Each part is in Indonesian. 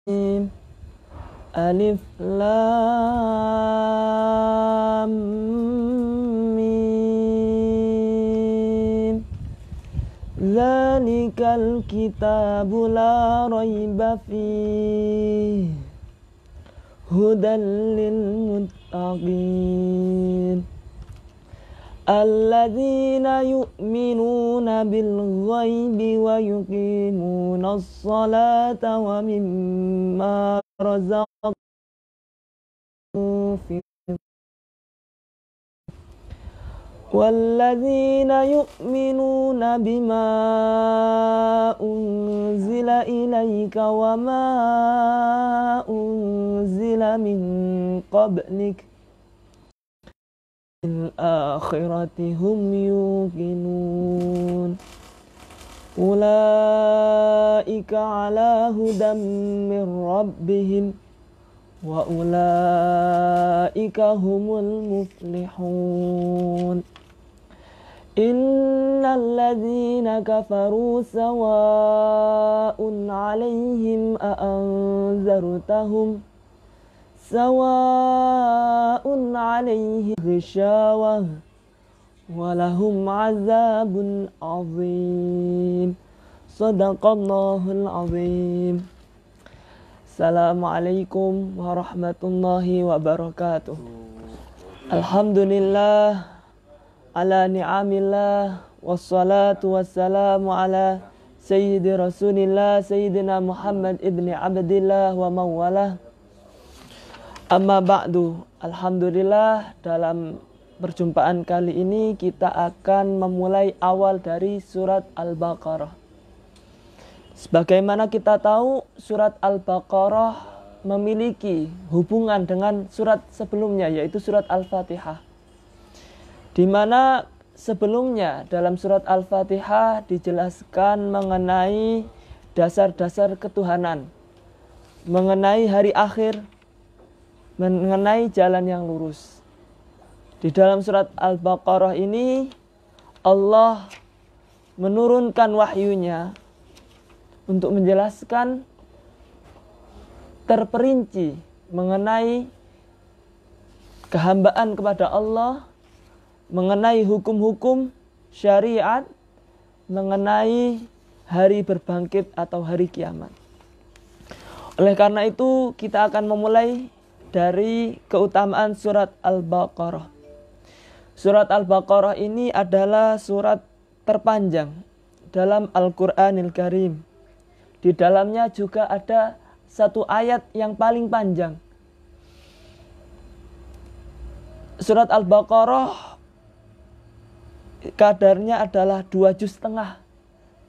Alif Lam Mim. Zalikal kitabu la raiba fihi hudan lil muttaqin alladzina yu'minuna bil ghaibi wa yuqimuna as-salata wa mimma razaqnahum yunfiqun walladzina yu'minuna bima unzila ilaika wa ma unzila min qablik bil akhirati hum yuqinun ulaika ala hudam min rabbihim wa ulaika humul muflihun. Innal ladzina kafaru sawa'un 'alaihim a anzartahum sawa'un 'alaihim ghishawah walahum 'adzabun 'adzim. Shadaqallahul 'adzim. Assalamualaikum warahmatullahi wabarakatuh. Alhamdulillah ala ni'amillah wassalatu wassalamu ala sayyidi rasulillah sayyidina Muhammad ibni Abdillah wa mawalah. Amma ba'du. Alhamdulillah, dalam perjumpaan kali ini kita akan memulai awal dari surat Al-Baqarah. Sebagaimana kita tahu, surat Al-Baqarah memiliki hubungan dengan surat sebelumnya, yaitu surat Al-Fatihah. Di mana sebelumnya dalam surat Al-Fatihah dijelaskan mengenai dasar-dasar ketuhanan, mengenai hari akhir, mengenai jalan yang lurus. Di dalam surat Al-Baqarah ini Allah menurunkan wahyunya untuk menjelaskan terperinci mengenai kehambaan kepada Allah, mengenai hukum-hukum syariat, mengenai hari berbangkit atau hari kiamat. Oleh karena itu kita akan memulai dari keutamaan surat Al-Baqarah. Surat Al-Baqarah ini adalah surat terpanjang dalam Al-Qur'anil Karim. Di dalamnya juga ada satu ayat yang paling panjang. Surat Al-Baqarah kadarnya adalah 2 juz setengah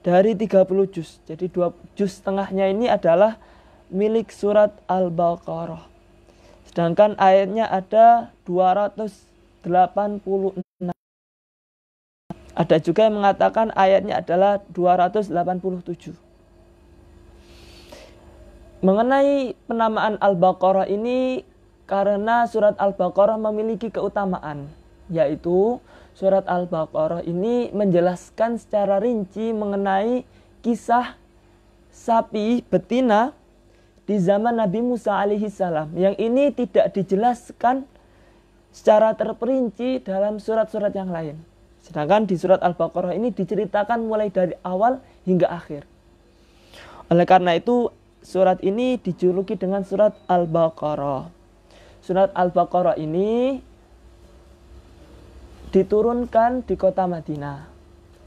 dari 30 juz. Jadi 2 juz setengahnya ini adalah milik surat Al-Baqarah. Sedangkan ayatnya ada 286. Ada juga yang mengatakan ayatnya adalah 287. Mengenai penamaan Al-Baqarah ini, karena surat Al-Baqarah memiliki keutamaan, yaitu surat Al-Baqarah ini menjelaskan secara rinci mengenai kisah sapi betina di zaman Nabi Musa alaihi salam. Yang ini tidak dijelaskan secara terperinci dalam surat-surat yang lain. Sedangkan di surat Al-Baqarah ini diceritakan mulai dari awal hingga akhir. Oleh karena itu surat ini dijuluki dengan surat Al-Baqarah. Surat Al-Baqarah ini diturunkan di kota Madinah.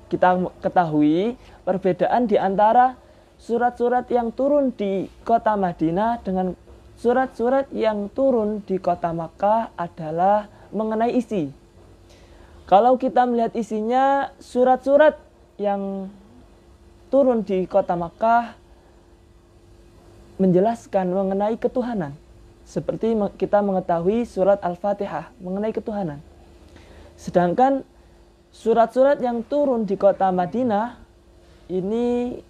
Kita ketahui perbedaan di antara surat-surat yang turun di kota Madinah dengan surat-surat yang turun di kota Makkah adalah mengenai isi. Kalau kita melihat isinya, surat-surat yang turun di kota Makkah menjelaskan mengenai ketuhanan. Seperti kita mengetahui surat Al-Fatihah mengenai ketuhanan. Sedangkan surat-surat yang turun di kota Madinah ini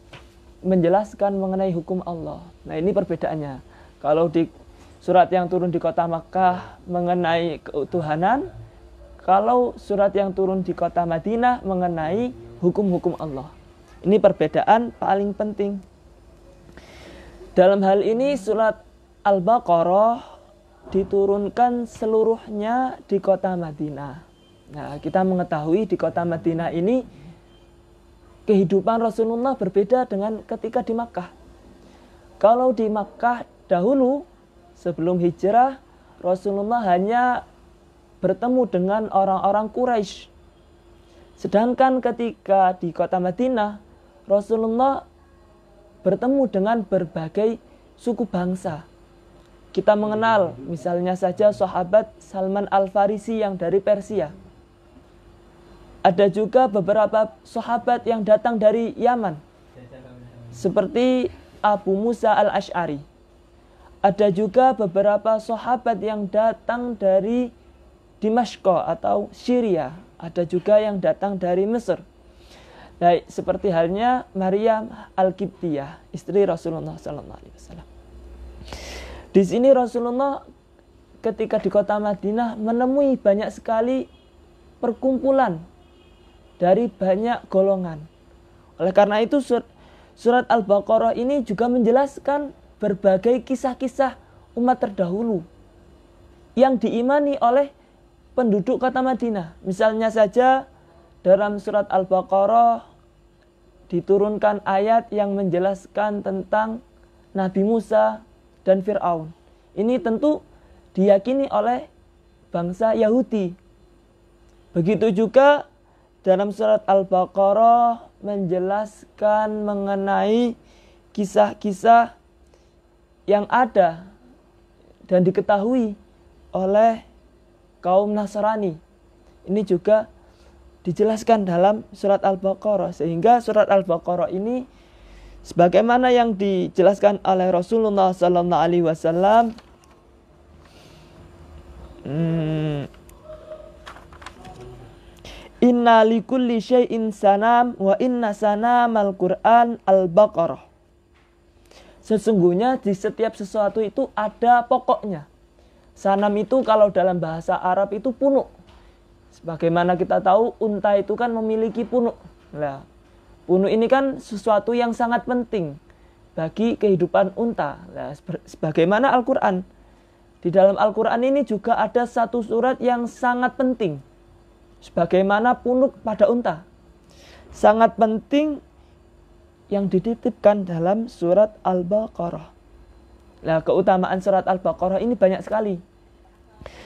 menjelaskan mengenai hukum Allah. Nah, ini perbedaannya. Kalau di surat yang turun di kota Makkah mengenai ketuhanan, kalau surat yang turun di kota Madinah mengenai hukum-hukum Allah. Ini perbedaan paling penting. Dalam hal ini surat Al-Baqarah diturunkan seluruhnya di kota Madinah. Nah, kita mengetahui di kota Madinah ini kehidupan Rasulullah berbeda dengan ketika di Makkah. Kalau di Makkah dahulu sebelum hijrah, Rasulullah hanya bertemu dengan orang-orang Quraisy. Sedangkan ketika di kota Madinah, Rasulullah bertemu dengan berbagai suku bangsa. Kita mengenal misalnya saja sahabat Salman Al-Farisi yang dari Persia. Ada juga beberapa sahabat yang datang dari Yaman, seperti Abu Musa Al-Asy'ari. Ada juga beberapa sahabat yang datang dari Dimashq atau Syria. Ada juga yang datang dari Mesir. Nah, seperti halnya Maryam Al-Qibtiyah, istri Rasulullah SAW. Di sini Rasulullah ketika di kota Madinah menemui banyak sekali perkumpulan dari banyak golongan. Oleh karena itu surat Al-Baqarah ini juga menjelaskan berbagai kisah-kisah umat terdahulu yang diimani oleh penduduk kota Madinah. Misalnya saja dalam surat Al-Baqarah diturunkan ayat yang menjelaskan tentang Nabi Musa dan Fir'aun. Ini tentu diyakini oleh bangsa Yahudi. Begitu juga dalam surat Al-Baqarah menjelaskan mengenai kisah-kisah yang ada dan diketahui oleh kaum Nasrani. Ini juga dijelaskan dalam surat Al-Baqarah, sehingga surat Al-Baqarah ini sebagaimana yang dijelaskan oleh Rasulullah SAW, inna likulli syai'in sanam wa inna sanamal Qur'an Al-Baqarah. Sesungguhnya di setiap sesuatu itu ada pokoknya. Sanam itu kalau dalam bahasa Arab itu punuk. Sebagaimana kita tahu unta itu kan memiliki punuk. Nah, punuk ini kan sesuatu yang sangat penting bagi kehidupan unta. Nah, sebagaimana Al-Quran. Di dalam Al-Quran ini juga ada satu surat yang sangat penting. Sebagaimana punuk pada unta. Sangat penting yang dititipkan dalam surat Al-Baqarah. Nah, keutamaan surat Al-Baqarah ini banyak sekali.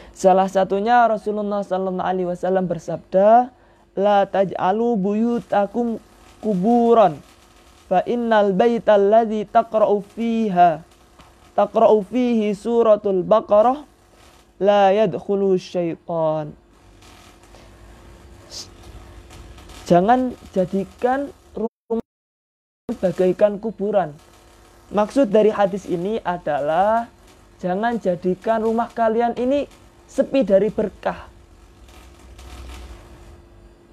Salah satunya Rasulullah SAW bersabda, la taj'alu buyutakum kuburan, fa innal baital ladzi taqra'u fihi suratul Baqarah la yadkhulu syaitan. Jangan jadikan rumah bagaikan kuburan. Maksud dari hadis ini adalah jangan jadikan rumah kalian ini sepi dari berkah.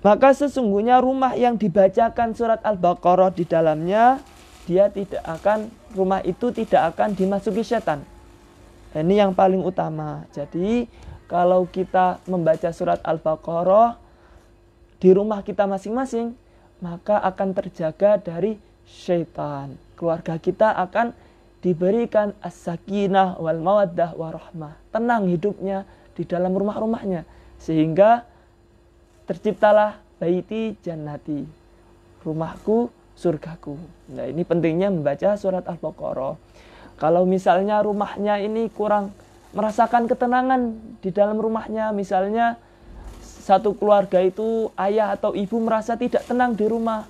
Maka sesungguhnya rumah yang dibacakan surat Al-Baqarah di dalamnya, rumah itu tidak akan dimasuki setan. Ini yang paling utama. Jadi kalau kita membaca surat Al-Baqarah di rumah kita masing-masing, maka akan terjaga dari syaitan. Keluarga kita akan diberikan as-sakinah wal mawaddah warahmah. Tenang hidupnya di dalam rumah-rumahnya. Sehingga terciptalah baiti jannati. Rumahku, surgaku. Nah, ini pentingnya membaca surat Al-Baqarah. Kalau misalnya rumahnya ini kurang merasakan ketenangan di dalam rumahnya, misalnya satu keluarga itu ayah atau ibu merasa tidak tenang di rumah,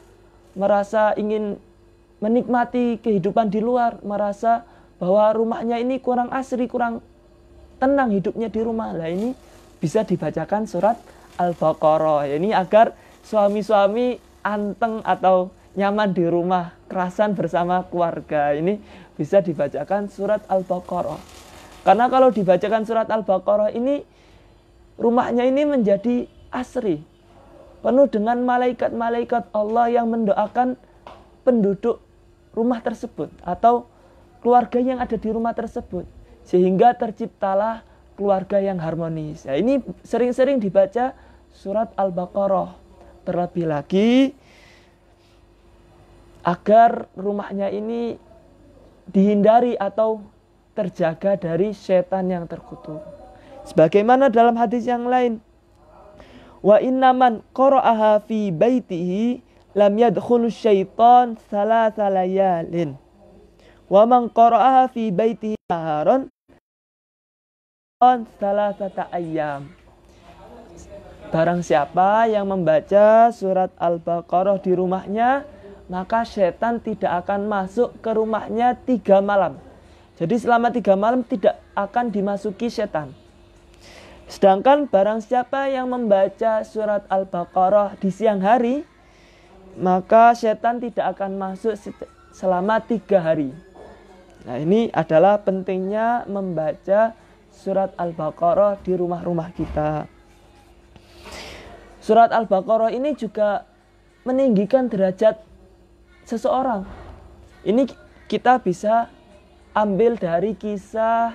merasa ingin menikmati kehidupan di luar, merasa bahwa rumahnya ini kurang asri, kurang tenang hidupnya di rumah. Nah, ini bisa dibacakan surat Al-Baqarah. Ini agar suami-suami anteng atau nyaman di rumah, kerasan bersama keluarga. Ini bisa dibacakan surat Al-Baqarah. Karena kalau dibacakan surat Al-Baqarah ini, rumahnya ini menjadi asri, penuh dengan malaikat-malaikat Allah yang mendoakan penduduk rumah tersebut atau keluarga yang ada di rumah tersebut, sehingga terciptalah keluarga yang harmonis. Nah, ini sering-sering dibaca surat Al-Baqarah. Terlebih lagi agar rumahnya ini dihindari atau terjaga dari setan yang terkutuk. Sebagaimana dalam hadis yang lain, wa innaman qara'aha fi baitihi lam yadkhulu syaitan salasa layalin wa man qara'aha fi baitihi naharan salasata ayyam. Barang siapa yang membaca surat Al-Baqarah di rumahnya, maka setan tidak akan masuk ke rumahnya 3 malam. Jadi selama 3 malam tidak akan dimasuki setan. Sedangkan barang siapa yang membaca surat Al-Baqarah di siang hari, maka setan tidak akan masuk selama 3 hari. Nah, ini adalah pentingnya membaca surat Al-Baqarah di rumah-rumah kita. Surat Al-Baqarah ini juga meninggikan derajat seseorang. Ini kita bisa ambil dari kisah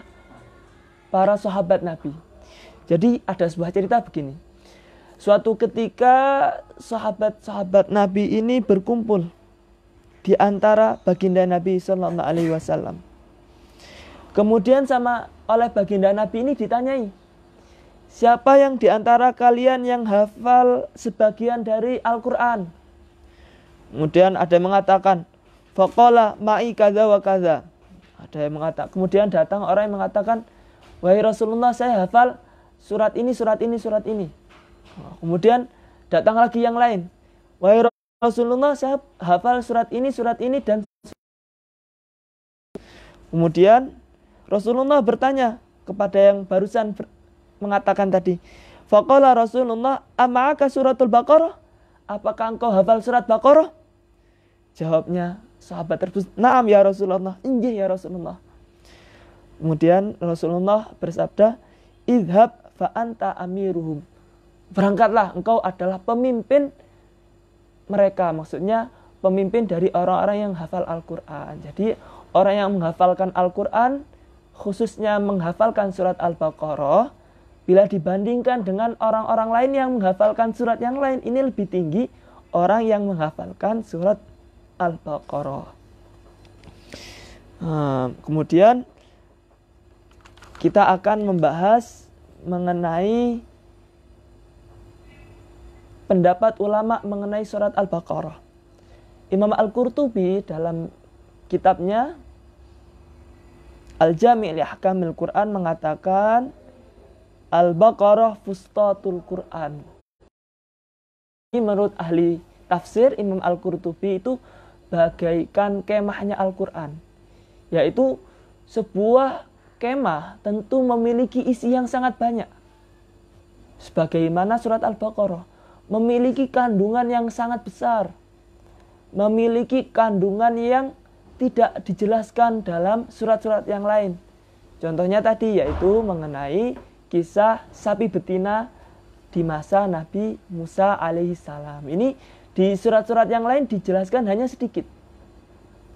para sahabat Nabi. Jadi ada sebuah cerita begini. Suatu ketika sahabat-sahabat Nabi ini berkumpul di antara baginda Nabi Sallallahu Alaihi Wasallam. Kemudian oleh baginda Nabi ini ditanyai, siapa yang di antara kalian yang hafal sebagian dari Al-Quran? Kemudian ada yang mengatakan, faqala ma'i kadza wa kadza. Ada yang mengatakan, kemudian datang orang yang mengatakan, wahai Rasulullah, saya hafal surat ini, surat ini, surat ini. Kemudian datang lagi yang lain, wahai Rasulullah, saya hafal surat ini, dan kemudian Rasulullah bertanya kepada yang barusan mengatakan tadi, faqala Rasulullah, ama'aka suratul Baqarah? Apakah engkau hafal surat Baqarah? Jawabnya sahabat tersebut, na'am ya Rasulullah, injih ya Rasulullah. Kemudian Rasulullah bersabda, idhab fa anta amiruhum. Berangkatlah, engkau adalah pemimpin mereka. Maksudnya pemimpin dari orang-orang yang hafal Al-Quran. Jadi orang yang menghafalkan Al-Quran, khususnya menghafalkan surat Al-Baqarah, bila dibandingkan dengan orang-orang lain yang menghafalkan surat yang lain, ini lebih tinggi orang yang menghafalkan surat Al-Baqarah. Kemudian kita akan membahas mengenai pendapat ulama mengenai surat Al-Baqarah. Imam Al-Qurtubi dalam kitabnya Al-Jami' li Ahkamil Quran mengatakan Al-Baqarah fustatul Quran. Ini menurut ahli tafsir Imam Al-Qurtubi itu bagaikan kemahnya Al-Quran, yaitu sebuah kemah tentu memiliki isi yang sangat banyak. Sebagaimana surat Al-Baqarah memiliki kandungan yang sangat besar, memiliki kandungan yang tidak dijelaskan dalam surat-surat yang lain. Contohnya tadi yaitu mengenai kisah sapi betina di masa Nabi Musa alaihissalam. Ini di surat-surat yang lain dijelaskan hanya sedikit.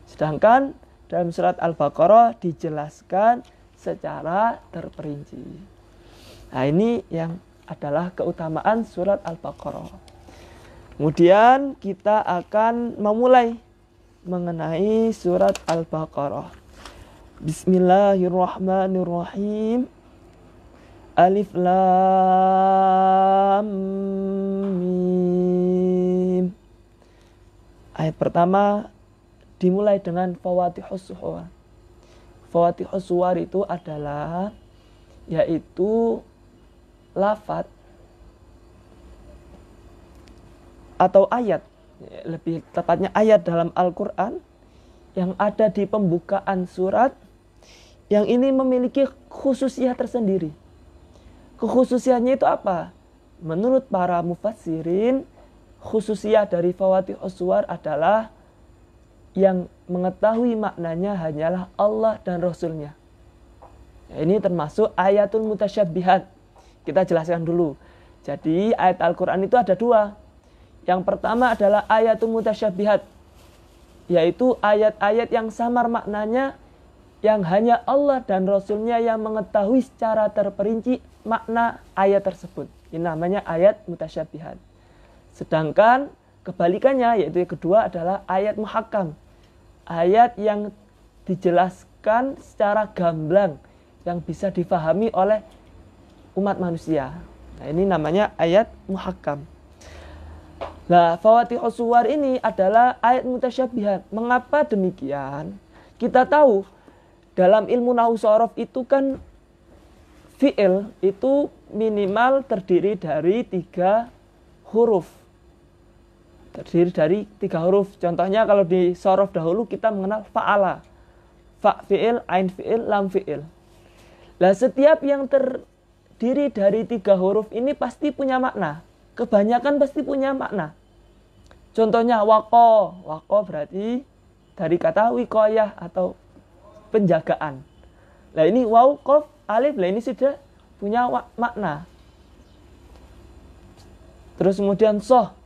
Sedangkan dalam surat Al-Baqarah dijelaskan secara terperinci. Nah, ini yang adalah keutamaan surat Al-Baqarah. Kemudian kita akan memulai mengenai surat Al-Baqarah. Bismillahirrahmanirrahim. Alif Lam Mim. Ayat pertama dimulai dengan Fawatihus Suwar. Fawatihus Suwar itu adalah yaitu lafaz atau ayat, lebih tepatnya ayat dalam Al-Quran yang ada di pembukaan surat yang ini memiliki khususiyah tersendiri. Kekhususiannya itu apa? Menurut para mufassirin, khususiyah dari Fawatihus Suwar adalah yang mengetahui maknanya hanyalah Allah dan Rasulnya. Ini termasuk ayatul mutasyabbihat. Kita jelaskan dulu. Jadi ayat Al-Quran itu ada dua. Yang pertama adalah ayatul mutasyabbihat, yaitu ayat-ayat yang samar maknanya, yang hanya Allah dan Rasulnya yang mengetahui secara terperinci makna ayat tersebut. Ini namanya ayat mutasyabbihat. Sedangkan kebalikannya, yaitu yang kedua adalah ayat muhakkam. Ayat yang dijelaskan secara gamblang yang bisa difahami oleh umat manusia. Nah, ini namanya ayat muhakkam. Nah, Fawatihus Suwar ini adalah ayat mutasyabihat. Mengapa demikian? Kita tahu dalam ilmu nahwu shorof itu kan fi'il itu minimal terdiri dari 3 huruf. Terdiri dari 3 huruf. Contohnya kalau di shorof dahulu kita mengenal fa'ala. Fa fi'il, ain fi'il, lam fi'il. Nah, setiap yang terdiri dari 3 huruf ini pasti punya makna. Kebanyakan pasti punya makna. Contohnya waqo. Waqo berarti dari kata wiqayah atau penjagaan. Nah, ini waw, qaf, alif. Nah, ini sudah punya makna. Terus kemudian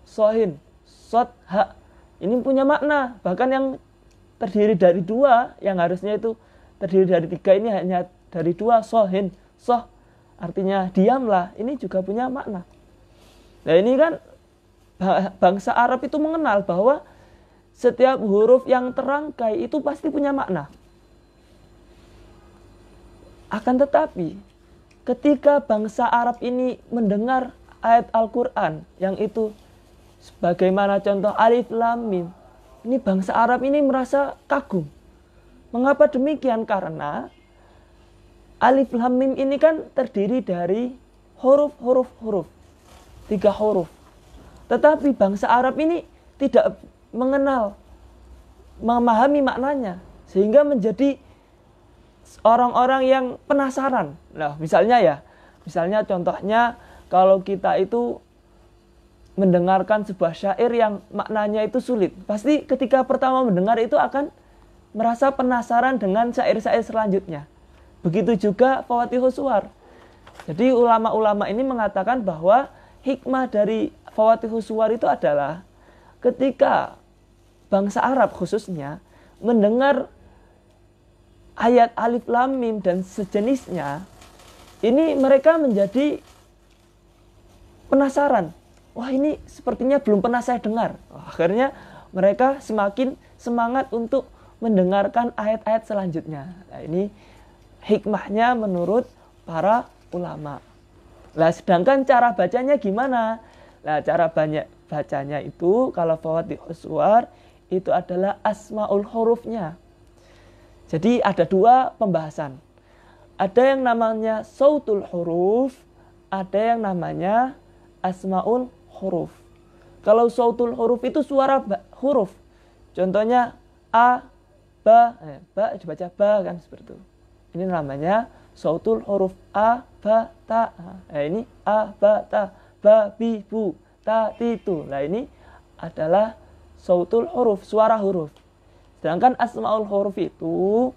sohin, sod, ha. Ini punya makna. Bahkan yang terdiri dari 2, yang harusnya itu terdiri dari 3, ini hanya dari 2, sohin, soh. Artinya diamlah. Ini juga punya makna. Nah, ini kan bangsa Arab itu mengenal bahwa setiap huruf yang terangkai itu pasti punya makna. Akan tetapi, ketika bangsa Arab ini mendengar ayat Al-Quran yang itu sebagaimana contoh alif lam mim, ini bangsa Arab ini merasa kagum. Mengapa demikian? Karena alif lam mim ini kan terdiri dari huruf, 3 huruf. Tetapi bangsa Arab ini tidak mengenal, memahami maknanya, sehingga menjadi orang-orang yang penasaran. Nah, misalnya contohnya kalau kita itu mendengarkan sebuah syair yang maknanya itu sulit, pasti ketika pertama mendengar itu akan merasa penasaran dengan syair-syair selanjutnya. Begitu juga Fawatihus Suwar. Jadi ulama-ulama ini mengatakan bahwa hikmah dari Fawatihus Suwar itu adalah ketika bangsa Arab khususnya mendengar ayat alif lam mim dan sejenisnya, ini mereka menjadi penasaran. Wah, ini sepertinya belum pernah saya dengar. Akhirnya mereka semakin semangat untuk mendengarkan ayat-ayat selanjutnya. Nah, ini hikmahnya menurut para ulama. Nah, sedangkan cara bacanya gimana? Nah, cara bacanya itu kalau Fawatihus Suwar itu adalah asmaul hurufnya. Jadi ada 2 pembahasan. Ada yang namanya sautul huruf, ada yang namanya asmaul huruf. Kalau sautul huruf itu suara huruf. Contohnya a, ba, ba dibaca ba kan seperti itu. Ini namanya sautul huruf a, ba, ta. Nah, ini a, ba, ta, ba, bi, bu, ta, ti, tu. Nah, ini adalah sautul huruf, suara huruf. Sedangkan asmaul huruf itu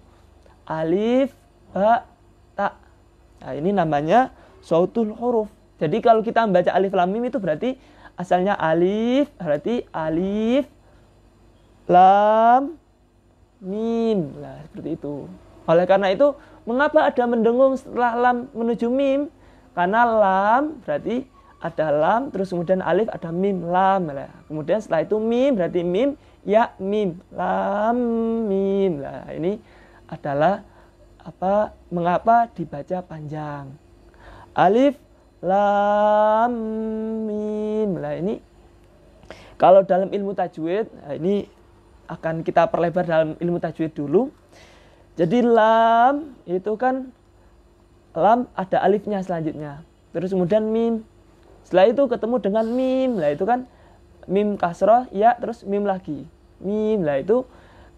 alif, ba, ta. Nah, ini namanya sautul huruf. Jadi kalau kita membaca alif lam mim itu berarti asalnya alif, berarti alif, lam, mim. Nah, seperti itu. Oleh karena itu, mengapa ada mendengung setelah lam menuju mim? Karena lam berarti ada lam, terus kemudian alif, ada mim, lam. Nah, kemudian setelah itu mim, berarti mim, ya, mim, lam, mim. Nah, ini adalah mengapa dibaca panjang. Alif, lam, mim. Nah, ini kalau dalam ilmu tajwid, nah ini akan kita perlebar dalam ilmu tajwid dulu. Jadi lam itu kan lam ada alifnya selanjutnya. Terus kemudian mim. Setelah itu ketemu dengan mim. Nah, itu kan mim kasroh, ya, terus mim lagi. Mim. Nah, itu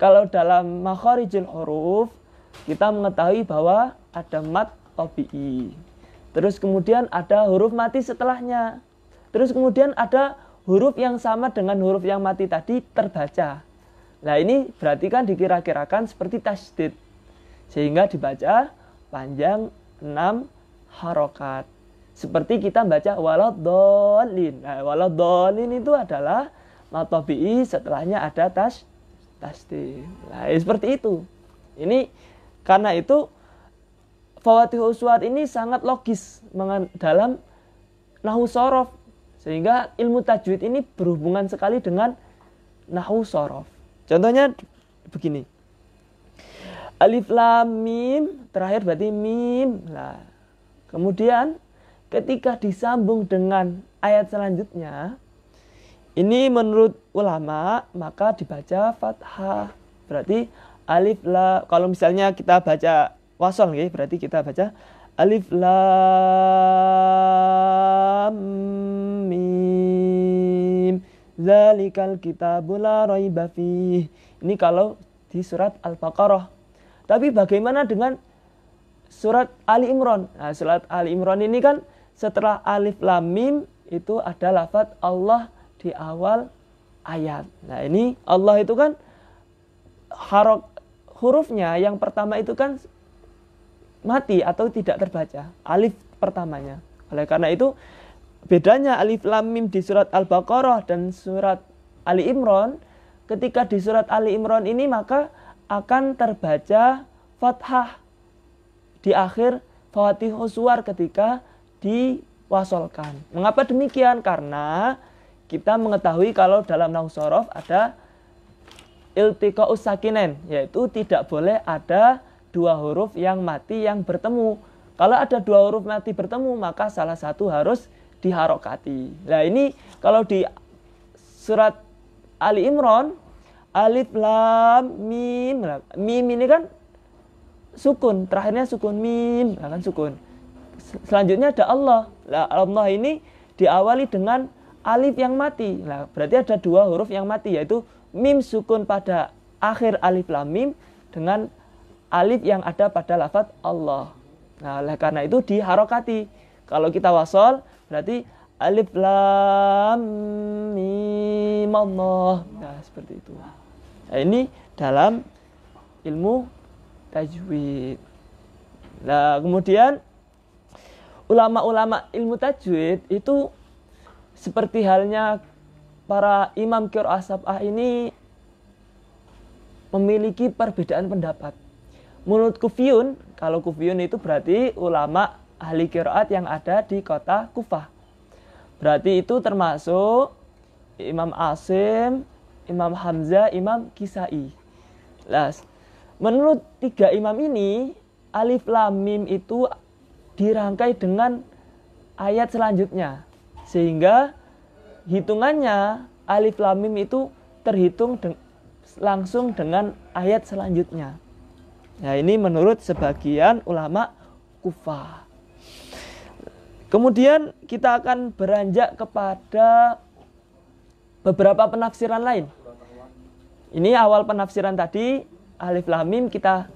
kalau dalam makharijul huruf kita mengetahui bahwa ada mat tabi'i. Terus kemudian ada huruf mati setelahnya. Terus kemudian ada huruf yang sama dengan huruf yang mati tadi terbaca. Nah, ini berarti kan dikira-kirakan seperti tasydid. Sehingga dibaca panjang 6 harokat. Seperti kita baca waladhdallin. Nah, waladhdallin itu adalah mat tabi'i, setelahnya ada tasydid. Nah, seperti itu. Ini karena itu Fawatihus Suwar ini sangat logis dalam nahwu shorof, sehingga ilmu tajwid ini berhubungan sekali dengan nahwu shorof. Contohnya begini, Alif lam mim, terakhir berarti mim. Nah, kemudian ketika disambung dengan ayat selanjutnya, ini menurut ulama maka dibaca fathah. Berarti alif lam, kalau misalnya kita baca wasol nggih, berarti kita baca alif lam mim zalikal kitabul la raiba fih. Ini kalau di surat Al-Baqarah. Tapi bagaimana dengan surat Ali Imran? Nah, surat Ali Imran ini kan setelah alif lam mim itu ada lafaz Allah di awal ayat. Nah, ini Allah itu kan hurufnya yang pertama itu kan mati atau tidak terbaca, alif pertamanya. Oleh karena itu bedanya alif lam mim di surat Al-Baqarah dan surat Ali Imran, ketika di surat Ali Imran ini maka akan terbaca fathah di akhir Fatihus Suwar ketika diwasolkan. Mengapa demikian? Karena kita mengetahui kalau dalam nahwu shorof ada iltiqa'us sakinen, yaitu tidak boleh ada dua huruf yang mati yang bertemu. Kalau ada dua huruf mati bertemu, maka salah satu harus diharokati. Nah, ini kalau di surat Ali Imran, alif lam mim, mim ini kan sukun, terakhirnya sukun mim, kan sukun. Selanjutnya ada Allah. Nah, Allah ini diawali dengan alif yang mati. Nah, berarti ada dua huruf yang mati, yaitu mim sukun pada akhir alif lam mim dengan alif yang ada pada lafaz Allah. Nah, oleh karena itu diharokati. Kalau kita wasol berarti alif lam mim Allah. Nah, seperti itu. Nah, ini dalam ilmu tajwid. Nah, kemudian ulama-ulama ilmu tajwid itu seperti halnya para imam qiraah sab'ah ini memiliki perbedaan pendapat. Menurut Kufiyun, kalau Kufiyun itu berarti ulama ahli qiraat yang ada di kota Kufah. Berarti itu termasuk Imam Asim, Imam Hamzah, Imam Kisai. Nah, menurut tiga imam ini, alif lam mim itu dirangkai dengan ayat selanjutnya. Sehingga hitungannya alif lam mim itu terhitung langsung dengan ayat selanjutnya. Nah, ini menurut sebagian ulama Kufah. Kemudian kita akan beranjak kepada beberapa penafsiran lain. Ini awal penafsiran tadi, alif lam mim kita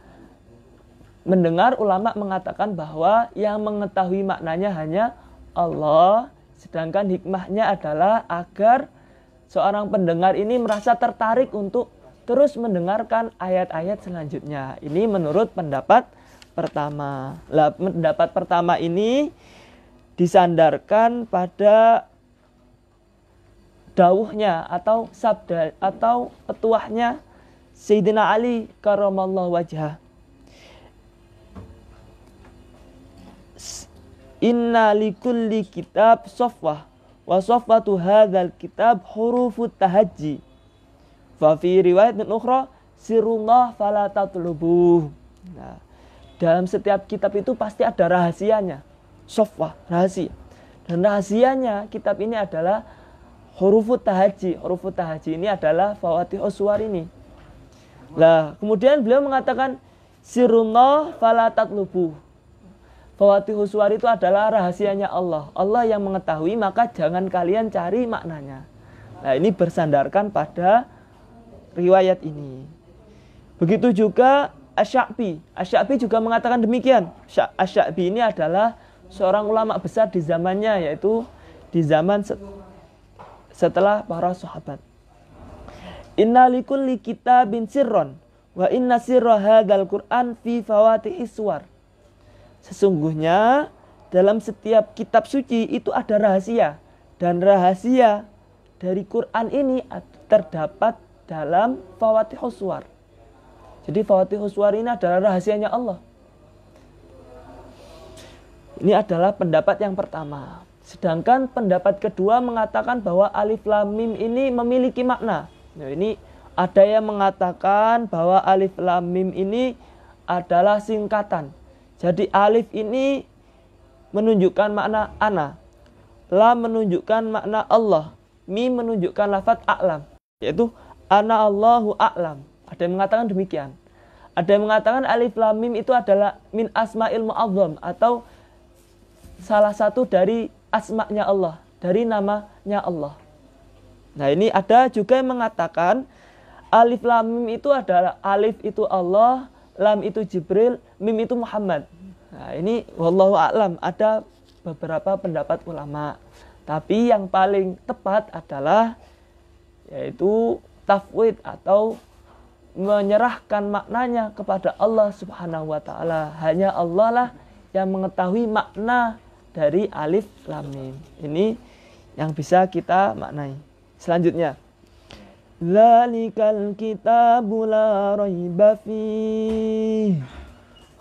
mendengar ulama mengatakan bahwa yang mengetahui maknanya hanya Allah, sedangkan hikmahnya adalah agar seorang pendengar ini merasa tertarik untuk terus mendengarkan ayat-ayat selanjutnya. Ini menurut pendapat pertama. Lah, pendapat pertama ini disandarkan pada dawuhnya atau sabda atau petuahnya Sayyidina Ali karramallahu wajhah. Inna likulli kitab sofwah wa sofwatu hadzal kitab hurufut tahajji. Fa fi riwayat ukhra sirullah fala tatlubuh. Nah, dalam setiap kitab itu pasti ada rahasianya. Sofwah, rahasia. Dan rahasianya kitab ini adalah hurufut tahajji. Hurufut tahajji ini adalah Fatihus Suwar ini. Nah, kemudian beliau mengatakan sirullah fala tatlubuh. Fatihus Suwar itu adalah rahasianya Allah. Allah yang mengetahui, maka jangan kalian cari maknanya. Nah, ini bersandarkan pada riwayat ini. Begitu juga Asy-Sya'bi. Asy-Sya'bi juga mengatakan demikian. Asy-Sya'bi ini adalah seorang ulama besar di zamannya, yaitu di zaman setelah para sahabat. Inna likulli kitabin sirron wa inna sirra hadzal Qur'an fi fawatihis suwar. Sesungguhnya dalam setiap kitab suci itu ada rahasia, dan rahasia dari Quran ini terdapat dalam Fatihus Suwar. Jadi Fatihus Suwar ini adalah rahasianya Allah. Ini adalah pendapat yang pertama. Sedangkan pendapat kedua mengatakan bahwa alif lam mim ini memiliki makna. Nah, ini ada yang mengatakan bahwa alif lam mim ini adalah singkatan. Jadi alif ini menunjukkan makna ana, lam menunjukkan makna Allah, mim menunjukkan lafaz a'lam, yaitu ana Allahu a'lam. Ada yang mengatakan demikian. Ada yang mengatakan alif lam mim itu adalah min asma'il mu'azzam, atau salah satu dari asma'nya Allah, dari namanya Allah. Nah, ini ada juga yang mengatakan alif lam mim itu adalah alif itu Allah, lam itu Jibril, mim itu Muhammad. Nah, ini wallahu a'lam, ada beberapa pendapat ulama. Tapi yang paling tepat adalah yaitu tafwid atau menyerahkan maknanya kepada Allah Subhanahu wa taala. Hanya Allah lah yang mengetahui makna dari alif lam mim. Ini yang bisa kita maknai. Selanjutnya, Dzalikal kitabu la raiba fihi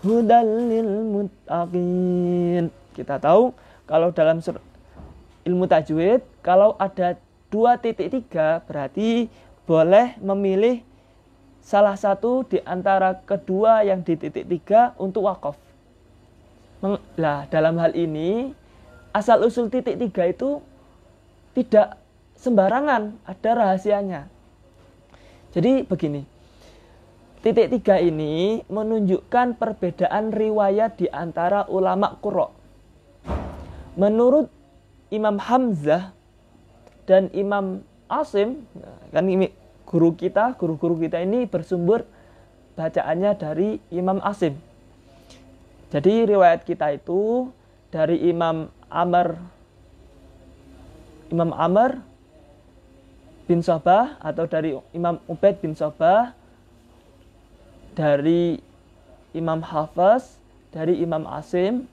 hudal lil muttaqin. Kita tahu kalau dalam ilmu tajwid, kalau ada 2.3 berarti boleh memilih salah satu di antara kedua yang di titik 3 untuk wakaf. Nah, dalam hal ini asal usul titik 3 itu tidak sembarangan, ada rahasianya. Jadi begini, titik 3 ini menunjukkan perbedaan riwayat di antara ulama qurra. Menurut Imam Hamzah dan Imam Asim, kan ini guru-guru kita ini bersumber bacaannya dari Imam Asim. Jadi riwayat kita itu dari Imam Amr bin Sobah, atau dari Imam Ubaid bin Sobah, dari Imam Hafaz, dari Imam Asim,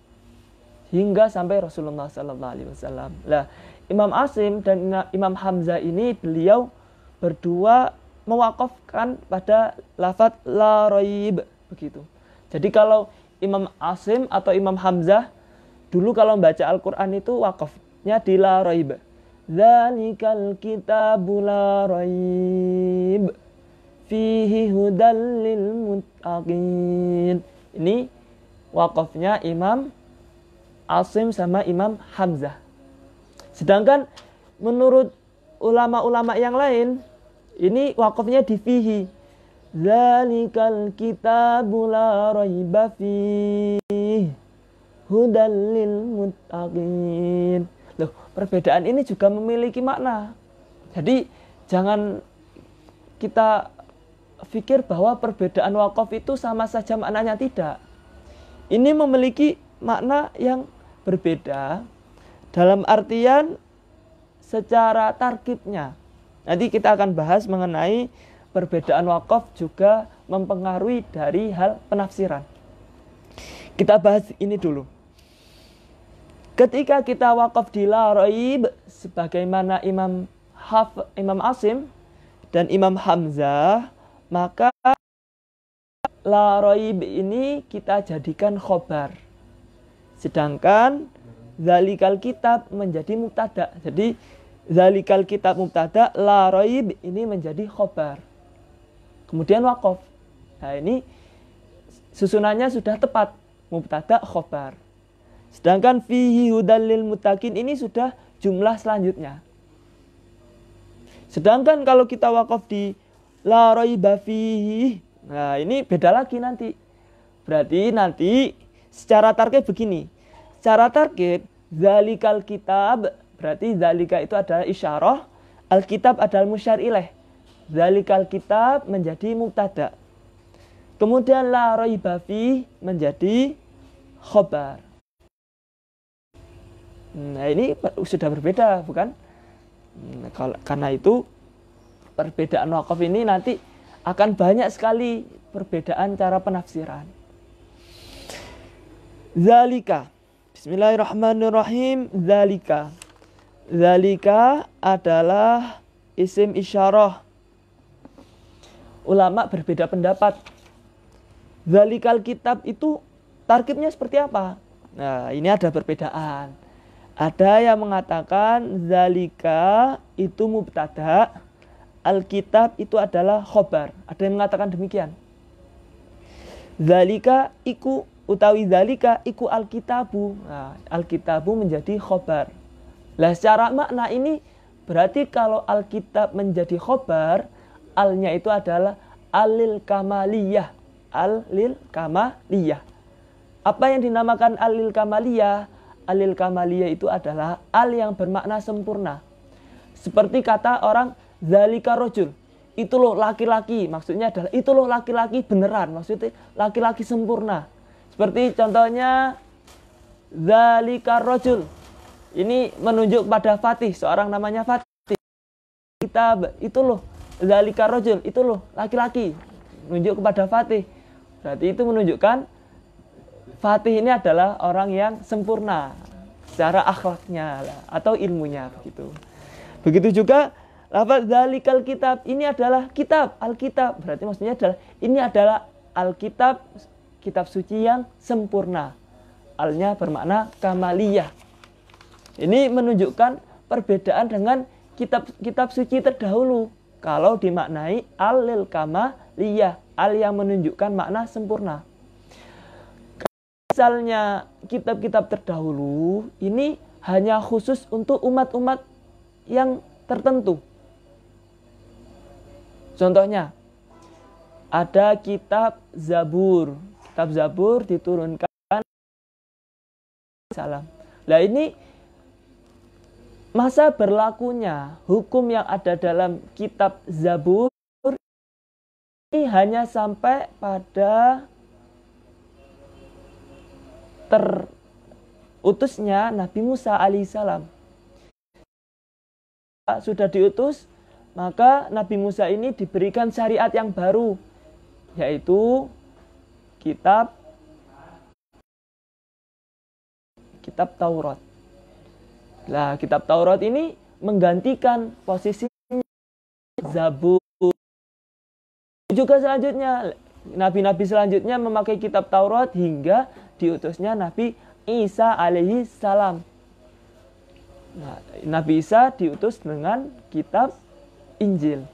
hingga sampai Rasulullah SAW. Nah, Imam Asim dan Imam Hamzah ini beliau berdua mewakafkan pada lafaz la raib, begitu. Jadi kalau Imam Asim atau Imam Hamzah dulu kalau membaca Al-Qur'an itu wakafnya di la raib. Dzalikal kitabu la raib fihi hudal lil muttaqin. Ini wakafnya Imam Asim sama Imam Hamzah. Sedangkan menurut ulama-ulama yang lain, ini wakafnya di fihi. Dzalikal kitabu la raiba fihi hudal lil muttaqin. Loh, perbedaan ini juga memiliki makna. Jadi jangan kita pikir bahwa perbedaan wakaf itu sama saja maknanya, tidak. Ini memiliki makna yang berbeda dalam artian secara tarkibnya. Nanti kita akan bahas mengenai perbedaan wakaf juga mempengaruhi dari hal penafsiran. Kita bahas ini dulu. Ketika kita wakaf di la raib, sebagaimana Imam Asim dan Imam Hamzah, maka la raib ini kita jadikan khobar. Sedangkan dzalikal kitab menjadi mubtada. Jadi dzalikal kitab mubtada, la raib ini menjadi khobar. Kemudian wakaf. Nah, ini susunannya sudah tepat, mubtada khobar. Sedangkan fihi hudal lil muttaqin ini sudah jumlah selanjutnya. Sedangkan kalau kita wakaf di la raiba fihi, nah ini beda lagi nanti. Berarti nanti secara tarkib begini. Secara tarkib, dzalikal kitab, berarti dzalika itu adalah isyarah, al-kitab adalah musyar ilaih. Dzalikal kitab menjadi mubtada. Kemudian la raiba fi menjadi khobar. Nah, ini sudah berbeda, bukan? Karena itu perbedaan wakaf ini nanti akan banyak sekali perbedaan cara penafsiran. Dzalika. Bismillahirrahmanirrahim. Dzalika. Dzalika adalah isim isyarah. Ulama berbeda pendapat. Dzalikal kitab itu tarkibnya seperti apa? Nah, ini ada perbedaan. Ada yang mengatakan dzalika itu mubtada, alkitab itu adalah khobar. Ada yang mengatakan demikian. Zalika iku utawi zalika iku alkitabu. Nah, alkitabu menjadi khobar. Lah secara makna ini berarti kalau alkitab menjadi khobar, alnya itu adalah alil kamaliyah. Alil kamaliyah. Apa yang dinamakan alil kamaliyah? Alil kamaliyah itu adalah al yang bermakna sempurna. Seperti kata orang zalika rojul. Itu loh laki-laki. Maksudnya adalah itu loh laki-laki beneran. Maksudnya laki-laki sempurna. Seperti contohnya zalika rojul. Ini menunjuk pada Fatih. Seorang namanya Fatih. Kitab itu loh zalika rojul. Itu loh laki-laki. Menunjuk kepada Fatih. Berarti itu menunjukkan Fatih ini adalah orang yang sempurna secara akhlaknya atau ilmunya begitu. Begitu juga lafaz zalikal kitab, ini adalah kitab, alkitab. Berarti maksudnya adalah ini adalah alkitab, kitab suci yang sempurna. Alnya bermakna kamaliyah. Ini menunjukkan perbedaan dengan kitab suci terdahulu. Kalau dimaknai alil kamaliyah, al yang menunjukkan makna sempurna. Misalnya kitab-kitab terdahulu ini hanya khusus untuk umat-umat yang tertentu. Contohnya ada kitab Zabur. Kitab Zabur diturunkan salam. Nah ini masa berlakunya hukum yang ada dalam kitab Zabur ini hanya sampai pada terutusnya Nabi Musa alaihissalam. Sudah diutus, maka Nabi Musa ini diberikan syariat yang baru, yaitu kitab Taurat. Nah, kitab Taurat ini menggantikan posisi Zabur. Juga selanjutnya, nabi-nabi selanjutnya memakai kitab Taurat hingga diutusnya Nabi Isa alaihi salam. Nah, Nabi Isa diutus dengan kitab Injil.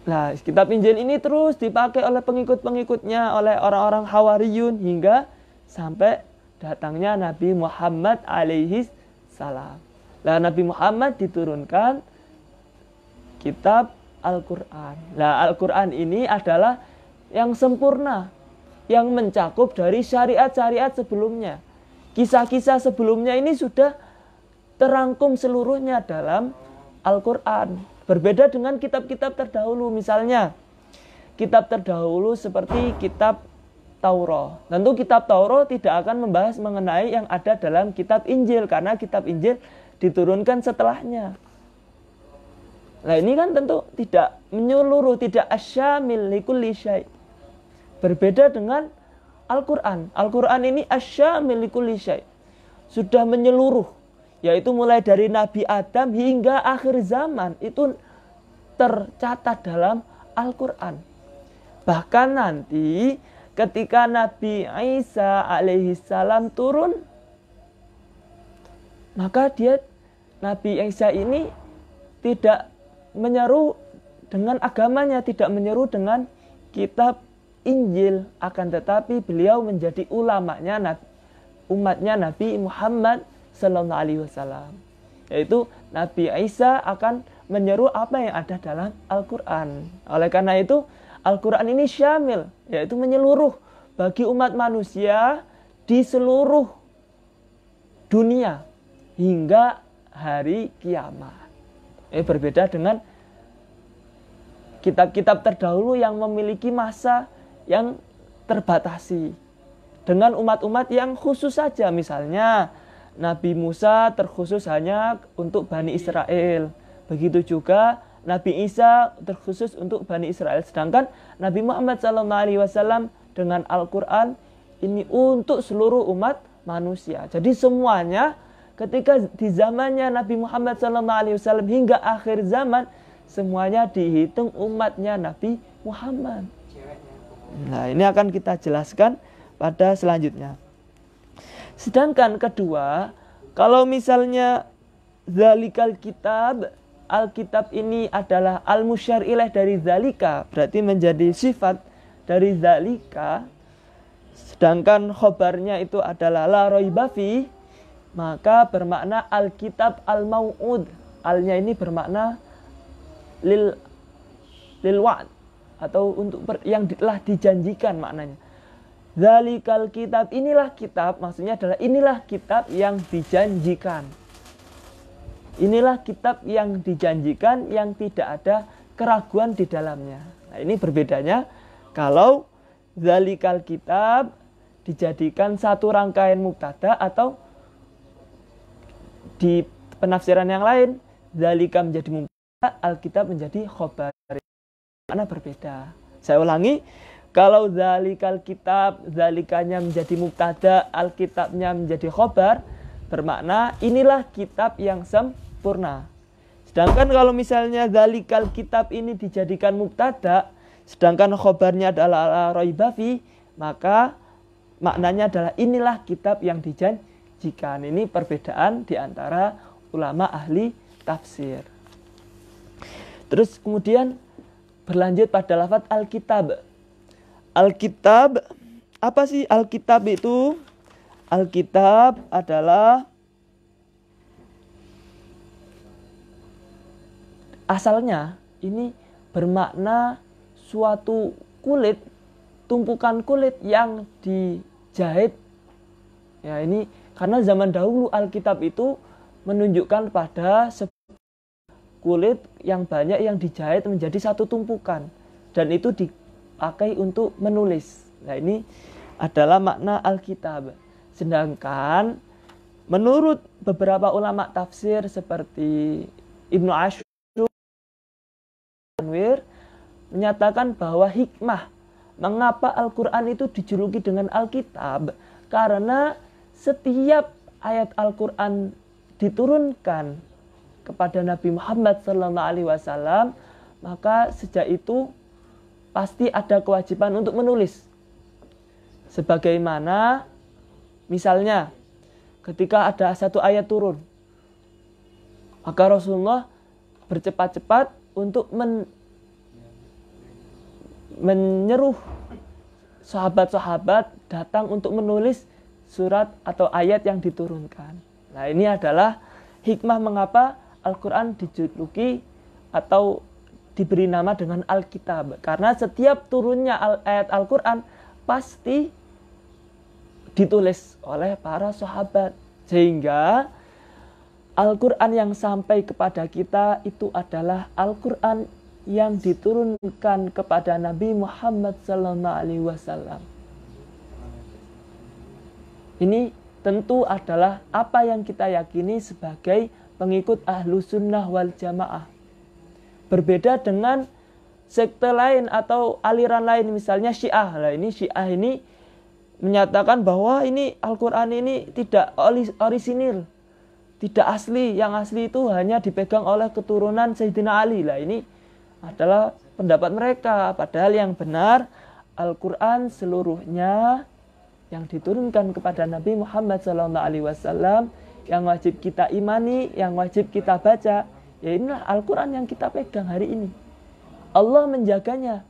Nah, kitab Injil ini terus dipakai oleh pengikut-pengikutnya, oleh orang-orang Hawariyun hingga sampai datangnya Nabi Muhammad alaihi salam. Nah, Nabi Muhammad diturunkan kitab Al-Quran. Nah, Al-Quran ini adalah yang sempurna, yang mencakup dari syariat-syariat sebelumnya. Kisah-kisah sebelumnya ini sudah terangkum seluruhnya dalam Al-Quran. Berbeda dengan kitab-kitab terdahulu. Misalnya, kitab terdahulu seperti kitab Taurat. Tentu kitab Taurat tidak akan membahas mengenai yang ada dalam kitab Injil, karena kitab Injil diturunkan setelahnya. Nah ini kan tentu tidak menyeluruh, tidak asyamil likulli syai'. Berbeda dengan Al-Quran. Al-Quran ini asyamil likulli syai'. Sudah menyeluruh. Yaitu mulai dari Nabi Adam hingga akhir zaman. Itu tercatat dalam Al-Quran. Bahkan nanti ketika Nabi Isa alaihissalam turun, maka Nabi Isa ini tidak menyeru dengan agamanya, tidak menyeru dengan kitab Injil, akan tetapi beliau menjadi ulamanya umatnya Nabi Muhammad sallallahu alaihi wasallam. Yaitu Nabi Isa akan menyeru apa yang ada dalam Al-Quran. Oleh karena itu Al-Quran ini syamil, yaitu menyeluruh bagi umat manusia di seluruh dunia hingga hari kiamat. Berbeda dengan kitab-kitab terdahulu yang memiliki masa yang terbatasi dengan umat-umat yang khusus saja. Misalnya Nabi Musa terkhusus hanya untuk Bani Israel. Begitu juga Nabi Isa terkhusus untuk Bani Israel. Sedangkan Nabi Muhammad SAW dengan Al-Quran ini untuk seluruh umat manusia. Jadi semuanya ketika di zamannya Nabi Muhammad SAW hingga akhir zaman, semuanya dihitung umatnya Nabi Muhammad. Nah ini akan kita jelaskan pada selanjutnya. Sedangkan kedua, kalau misalnya zalikal kitab, Alkitab ini adalah al-musyar ilaih dari zalika, berarti menjadi sifat dari zalika, sedangkan khobarnya itu adalah la raiba fi, maka bermakna alkitab al-mau'ud. Alnya ini bermakna lil wa'd, atau untuk yang telah dijanjikan maknanya. Zalikal kitab, inilah kitab, maksudnya adalah inilah kitab yang dijanjikan. Inilah kitab yang dijanjikan, yang tidak ada keraguan di dalamnya. Nah, ini berbedanya kalau zalikal kitab dijadikan satu rangkaian mubtada, atau di penafsiran yang lain zalika menjadi mubtada, alkitab menjadi khobar. Mana berbeda. Saya ulangi, kalau zalikal kitab, zalikanya menjadi mubtada, alkitabnya menjadi khobar, bermakna inilah kitab yang sempurna. Sedangkan kalau misalnya zalikal kitab ini dijadikan mubtada, sedangkan khobarnya adalah raiba fi, maka maknanya adalah inilah kitab yang dijanjikan. Ini perbedaan di antara ulama ahli tafsir. Terus kemudian berlanjut pada lafaz alkitab. Alkitab, apa sih alkitab itu? Alkitab adalah asalnya ini bermakna suatu kulit, tumpukan kulit yang dijahit. Ya, ini karena zaman dahulu alkitab itu menunjukkan pada kulit yang banyak yang dijahit menjadi satu tumpukan, dan itu dipakai untuk menulis. Nah, ini adalah makna alkitab. Sedangkan menurut beberapa ulama tafsir seperti Ibnu Ashur menyatakan bahwa hikmah mengapa Al-Quran itu dijuluki dengan Alkitab, karena setiap ayat Al-Quran diturunkan kepada Nabi Muhammad SAW, maka sejak itu pasti ada kewajiban untuk menulis. Sebagaimana misalnya ketika ada satu ayat turun, maka Rasulullah bercepat-cepat untuk menyeruh sahabat-sahabat datang untuk menulis surat atau ayat yang diturunkan. Nah, ini adalah hikmah mengapa Al-Quran dijuluki atau diberi nama dengan Alkitab. Karena setiap turunnya ayat Al-Quran pasti ditulis oleh para sahabat. Sehingga Al-Quran yang sampai kepada kita itu adalah Al-Quran yang diturunkan kepada Nabi Muhammad SAW. Ini tentu adalah apa yang kita yakini sebagai pengikut ahlu sunnah wal jamaah. Berbeda dengan sekte lain atau aliran lain, misalnya Syiah. Nah, ini Syiah ini menyatakan bahwa ini Al-Quran ini tidak orisinil, tidak asli. Yang asli itu hanya dipegang oleh keturunan Sayyidina Ali. Nah, ini adalah pendapat mereka. Padahal yang benar Al-Quran seluruhnya yang diturunkan kepada Nabi Muhammad SAW, yang wajib kita imani, yang wajib kita baca, ya inilah Al-Quran yang kita pegang hari ini. Allah menjaganya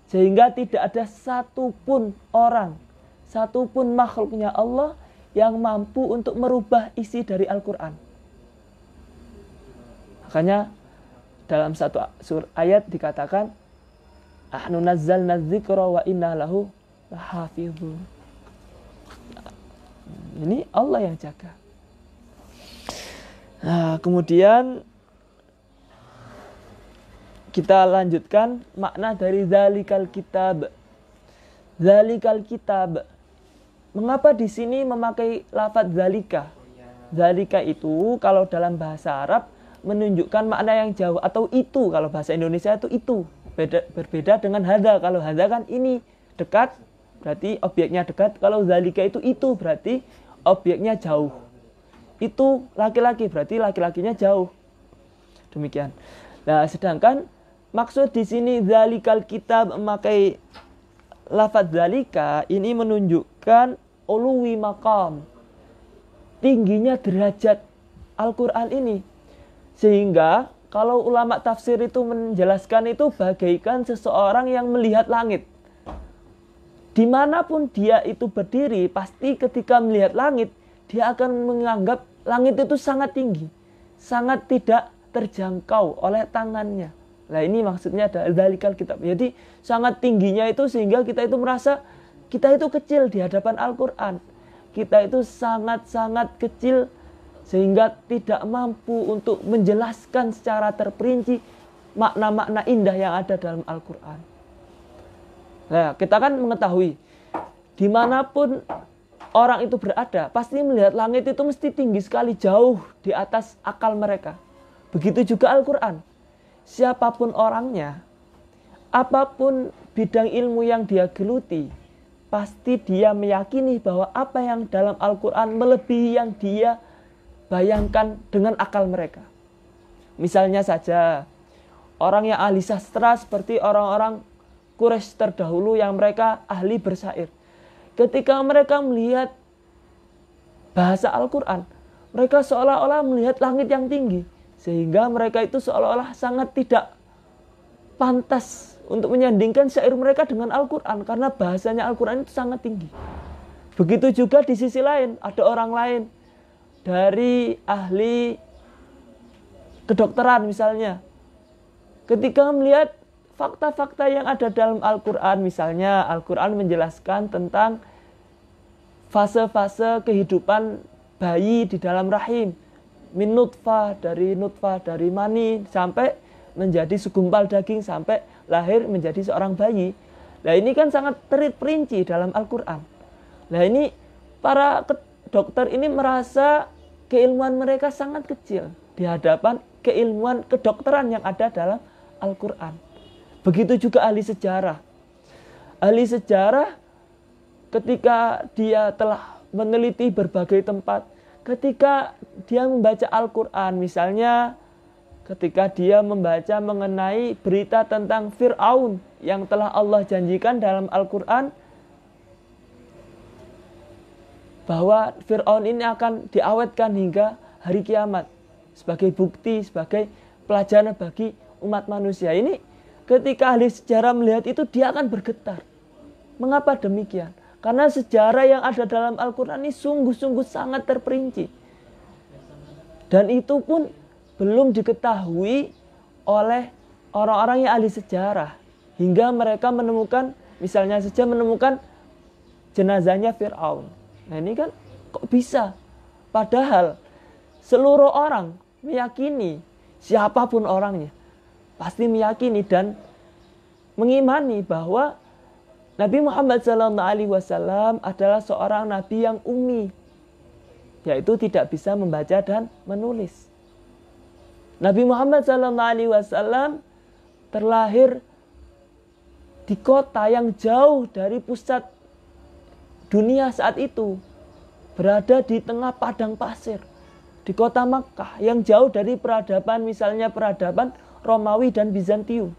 sehingga tidak ada satupun orang, satupun makhluknya Allah yang mampu untuk merubah isi dari Al-Quran. Makanya dalam satu ayat dikatakan, "Ahnu nazzalna dzikra wa inna lahu lahafizun." Ini Allah yang jaga. Nah, kemudian kita lanjutkan makna dari zalikal kitab. Zalikal kitab. Mengapa di sini memakai lafaz zalika? Zalika itu kalau dalam bahasa Arab menunjukkan makna yang jauh, atau itu kalau bahasa Indonesia itu. Berbeda dengan hadza. Kalau hadza kan ini dekat, berarti objeknya dekat. Kalau zalika itu berarti objeknya jauh. Itu laki-laki, berarti laki-lakinya jauh. Demikian. Nah, sedangkan maksud di sini zalikal kitab memakai lafaz zalika ini menunjukkan uluwi maqam, tingginya derajat Al-Quran ini. Sehingga kalau ulama tafsir itu menjelaskan itu bagaikan seseorang yang melihat langit. Dimanapun dia itu berdiri, pasti ketika melihat langit, dia akan menganggap langit itu sangat tinggi, sangat tidak terjangkau oleh tangannya. Nah ini maksudnya ada dzalikal kitab. Jadi sangat tingginya itu sehingga kita itu merasa kita itu kecil di hadapan Al-Quran. Kita itu sangat-sangat kecil sehingga tidak mampu untuk menjelaskan secara terperinci makna-makna indah yang ada dalam Al-Quran. Nah, kita kan mengetahui dimanapun orang itu berada, pasti melihat langit itu mesti tinggi sekali, jauh di atas akal mereka. Begitu juga Al-Quran. Siapapun orangnya, apapun bidang ilmu yang dia geluti, pasti dia meyakini bahwa apa yang dalam Al-Quran melebihi yang dia bayangkan dengan akal mereka. Misalnya saja, orang yang ahli sastra seperti orang-orang Quraisy terdahulu yang mereka ahli bersyair. Ketika mereka melihat bahasa Al-Quran, mereka seolah-olah melihat langit yang tinggi. Sehingga mereka itu seolah-olah sangat tidak pantas untuk menyandingkan syair mereka dengan Al-Quran. Karena bahasanya Al-Quran itu sangat tinggi. Begitu juga di sisi lain, ada orang lain dari ahli kedokteran misalnya. Ketika melihat fakta-fakta yang ada dalam Al-Quran, misalnya Al-Quran menjelaskan tentang fase-fase kehidupan bayi di dalam rahim. Min nutfah, dari mani, sampai menjadi segumpal daging, sampai lahir menjadi seorang bayi. Nah ini kan sangat terperinci dalam Al-Quran. Nah ini para dokter ini merasa keilmuan mereka sangat kecil di hadapan keilmuan kedokteran yang ada dalam Al-Quran. Begitu juga ahli sejarah. Ahli sejarah ketika dia telah meneliti berbagai tempat, ketika dia membaca Al-Quran, misalnya ketika dia membaca mengenai berita tentang Fir'aun yang telah Allah janjikan dalam Al-Quran, bahwa Fir'aun ini akan diawetkan hingga hari kiamat sebagai bukti, sebagai pelajaran bagi umat manusia. Ini ketika ahli sejarah melihat itu, dia akan bergetar. Mengapa demikian? Karena sejarah yang ada dalam Al-Quran ini sungguh-sungguh sangat terperinci. Dan itu pun belum diketahui oleh orang-orang yang ahli sejarah. Hingga mereka menemukan, misalnya saja menemukan jenazahnya Fir'aun. Nah ini kan kok bisa? Padahal seluruh orang meyakini, siapapun orangnya, pasti meyakini dan mengimani bahwa Nabi Muhammad SAW adalah seorang nabi yang ummi, yaitu tidak bisa membaca dan menulis. Nabi Muhammad SAW terlahir di kota yang jauh dari pusat dunia saat itu, berada di tengah padang pasir, di kota Makkah yang jauh dari peradaban, misalnya peradaban Romawi dan Bizantium.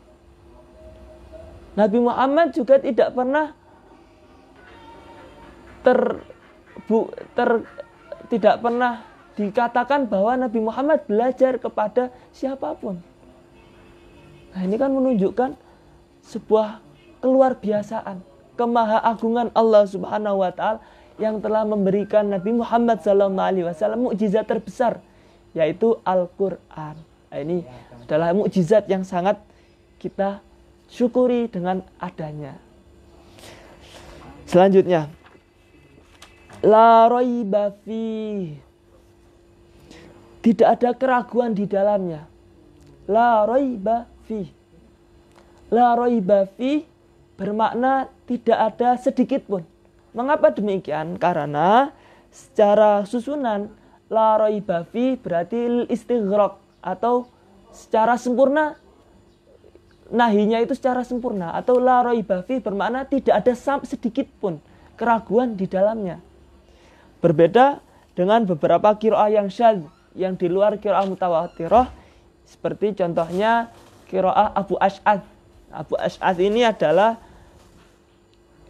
Nabi Muhammad juga tidak pernah tidak pernah dikatakan bahwa Nabi Muhammad belajar kepada siapapun. Nah, ini kan menunjukkan sebuah keluar biasaan, kemahaagungan Allah Subhanahu wa taala yang telah memberikan Nabi Muhammad SAW mukjizat terbesar, yaitu Al-Qur'an. Nah, ini adalah mukjizat yang sangat kita syukuri dengan adanya. Selanjutnya, la raiba fi, tidak ada keraguan di dalamnya. La raiba fi. La raiba fi bermakna tidak ada sedikit pun. Mengapa demikian? Karena secara susunan la raiba fi berarti istighraq, atau secara sempurna, nahinya itu secara sempurna, atau la raiba fi bermakna tidak ada sedikit pun keraguan di dalamnya. Berbeda dengan beberapa qiraah yang syadz, yang di luar qiraah mutawatirah, seperti contohnya qiraah Abu Ash'ath. Abu Ash'ath ini adalah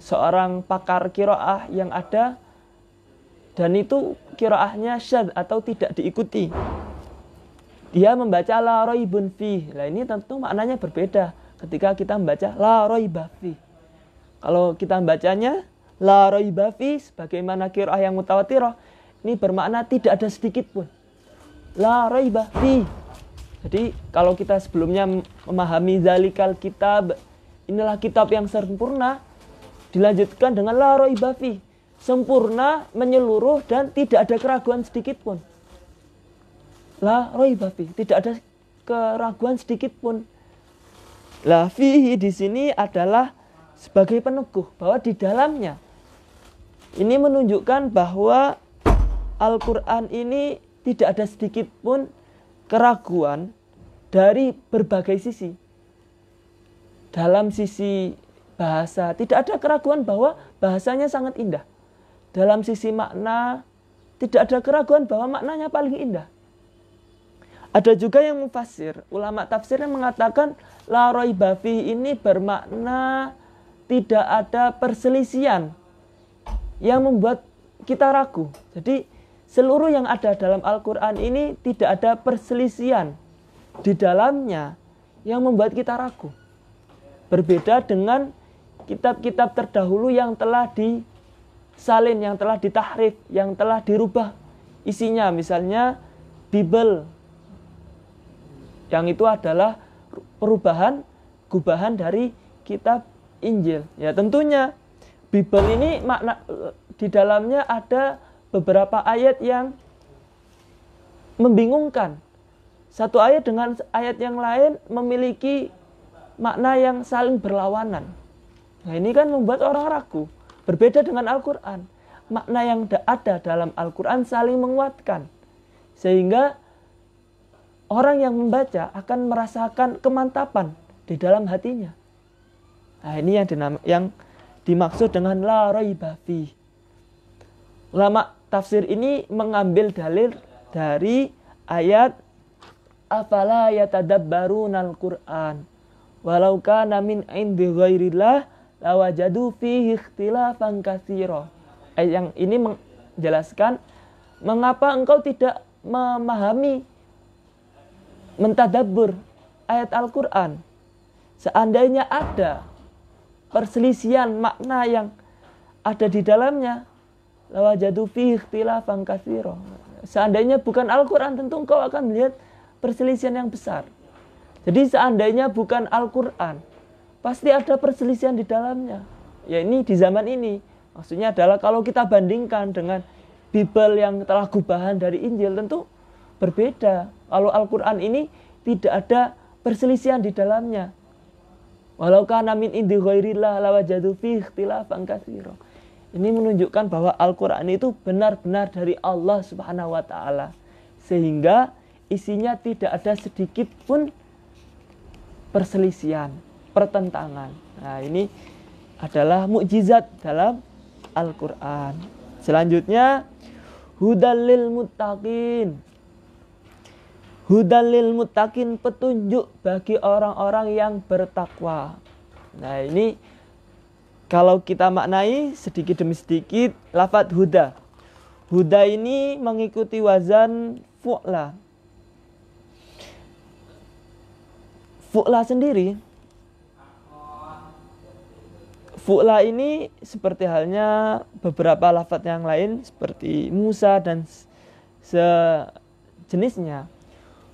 seorang pakar qiraah yang ada, dan itu qiraahnya syadz atau tidak diikuti. Dia membaca la raibun fi. Nah ini tentu maknanya berbeda ketika kita membaca la raiba fi. Kalau kita bacanya la raiba fi sebagaimana qiraah yang mutawatirah, ini bermakna tidak ada sedikit pun. La raiba fi. Jadi kalau kita sebelumnya memahami zalikal kitab, inilah kitab yang sempurna, dilanjutkan dengan la raiba fi, sempurna, menyeluruh dan tidak ada keraguan sedikit pun. La raiba fi, tidak ada keraguan sedikit pun. La fihi di sini adalah sebagai peneguh bahwa di dalamnya ini menunjukkan bahwa Al-Quran ini tidak ada sedikit pun keraguan dari berbagai sisi. Dalam sisi bahasa, tidak ada keraguan bahwa bahasanya sangat indah. Dalam sisi makna, tidak ada keraguan bahwa maknanya paling indah. Ada juga yang mufassir, ulama tafsir yang mengatakan la raiba fi ini bermakna tidak ada perselisihan yang membuat kita ragu. Jadi seluruh yang ada dalam Al-Quran ini tidak ada perselisihan di dalamnya yang membuat kita ragu. Berbeda dengan kitab-kitab terdahulu yang telah disalin, yang telah ditahrif, yang telah dirubah isinya. Misalnya Bible, yang itu adalah perubahan, gubahan dari kitab Injil. Ya tentunya Bible ini makna di dalamnya ada beberapa ayat yang membingungkan. Satu ayat dengan ayat yang lain memiliki makna yang saling berlawanan. Nah ini kan membuat orang ragu. Berbeda dengan Al-Quran. Makna yang ada dalam Al-Quran saling menguatkan. Sehingga orang yang membaca akan merasakan kemantapan di dalam hatinya. Nah ini yang dimaksud dengan la raiba fi. Ulama tafsir ini mengambil dalil dari ayat afala yatadabbarunal Qur'an walau kana min indi ghairillah lawajadu fihi ikhtilafan katsira. Ayat yang ini menjelaskan mengapa engkau tidak memahami, mentadabbur ayat Al-Qur'an. Seandainya ada perselisihan makna yang ada di dalamnya, lawajadu fihi ikhtilafan katsira. Seandainya bukan Al-Quran, tentu engkau akan melihat perselisihan yang besar. Jadi seandainya bukan Al-Quran, pasti ada perselisihan di dalamnya. Ya ini di zaman ini. Maksudnya adalah kalau kita bandingkan dengan Bible yang telah gubahan dari Injil, tentu berbeda. Kalau Al-Quran ini tidak ada perselisihan di dalamnya. Walau kana min indi ghairillah lawajadu fihi ikhtilafan katsira. Ini menunjukkan bahwa Al-Quran itu benar-benar dari Allah Subhanahu wa Ta'ala, sehingga isinya tidak ada sedikit pun perselisihan, pertentangan. Nah, ini adalah mukjizat dalam Al-Quran. Selanjutnya, hudallil muttaqin. Hudallil muttaqin, petunjuk bagi orang-orang yang bertakwa. Nah, ini kalau kita maknai sedikit demi sedikit lafadz huda. Huda ini mengikuti wazan fu'la. Fu'la sendiri, fu'la ini seperti halnya beberapa lafadz yang lain seperti Musa dan sejenisnya.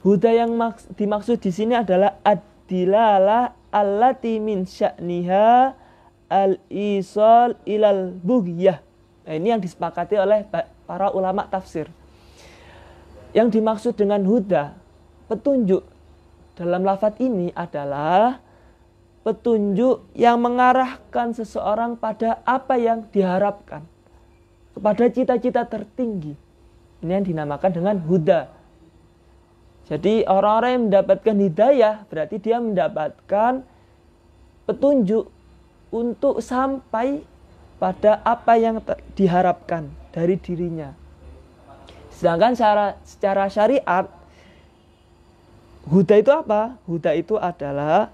Huda yang dimaksud di sini adalah ad-dilalah allati min sya'niha al-isal ilal bughyah. Nah, ini yang disepakati oleh para ulama tafsir. Yang dimaksud dengan huda, petunjuk dalam lafadz ini adalah petunjuk yang mengarahkan seseorang pada apa yang diharapkan, kepada cita-cita tertinggi. Ini yang dinamakan dengan huda. Jadi orang-orang yang mendapatkan hidayah berarti dia mendapatkan petunjuk untuk sampai pada apa yang diharapkan dari dirinya. Sedangkan secara syariat, huda itu apa? Huda itu adalah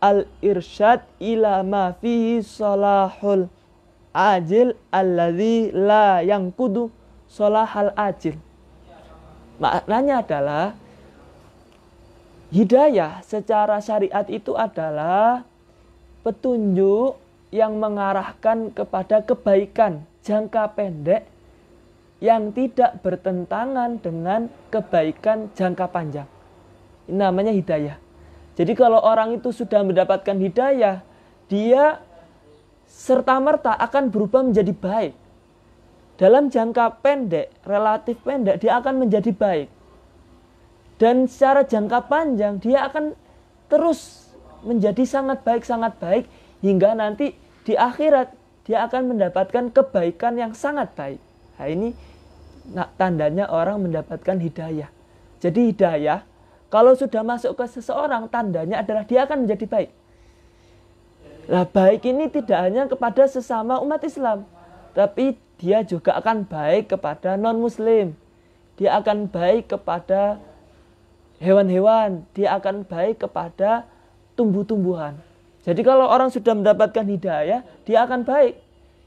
al-irsyad ila ma fihi salahul ajil alladzi la yanqudu salahal ajil. Maknanya adalah hidayah secara syariat itu adalah petunjuk yang mengarahkan kepada kebaikan jangka pendek yang tidak bertentangan dengan kebaikan jangka panjang. Ini namanya hidayah. Jadi kalau orang itu sudah mendapatkan hidayah, dia serta-merta akan berubah menjadi baik. Dalam jangka pendek, relatif pendek, dia akan menjadi baik. Dan secara jangka panjang, dia akan terus menjadi sangat baik, hingga nanti di akhirat, dia akan mendapatkan kebaikan yang sangat baik. Nah ini tandanya orang mendapatkan hidayah. Jadi hidayah, kalau sudah masuk ke seseorang, tandanya adalah dia akan menjadi baik. Nah, baik ini tidak hanya kepada sesama umat Islam, tapi dia juga akan baik kepada non-muslim. Dia akan baik kepada hewan-hewan, dia akan baik kepada tumbuh-tumbuhan. Jadi kalau orang sudah mendapatkan hidayah, dia akan baik.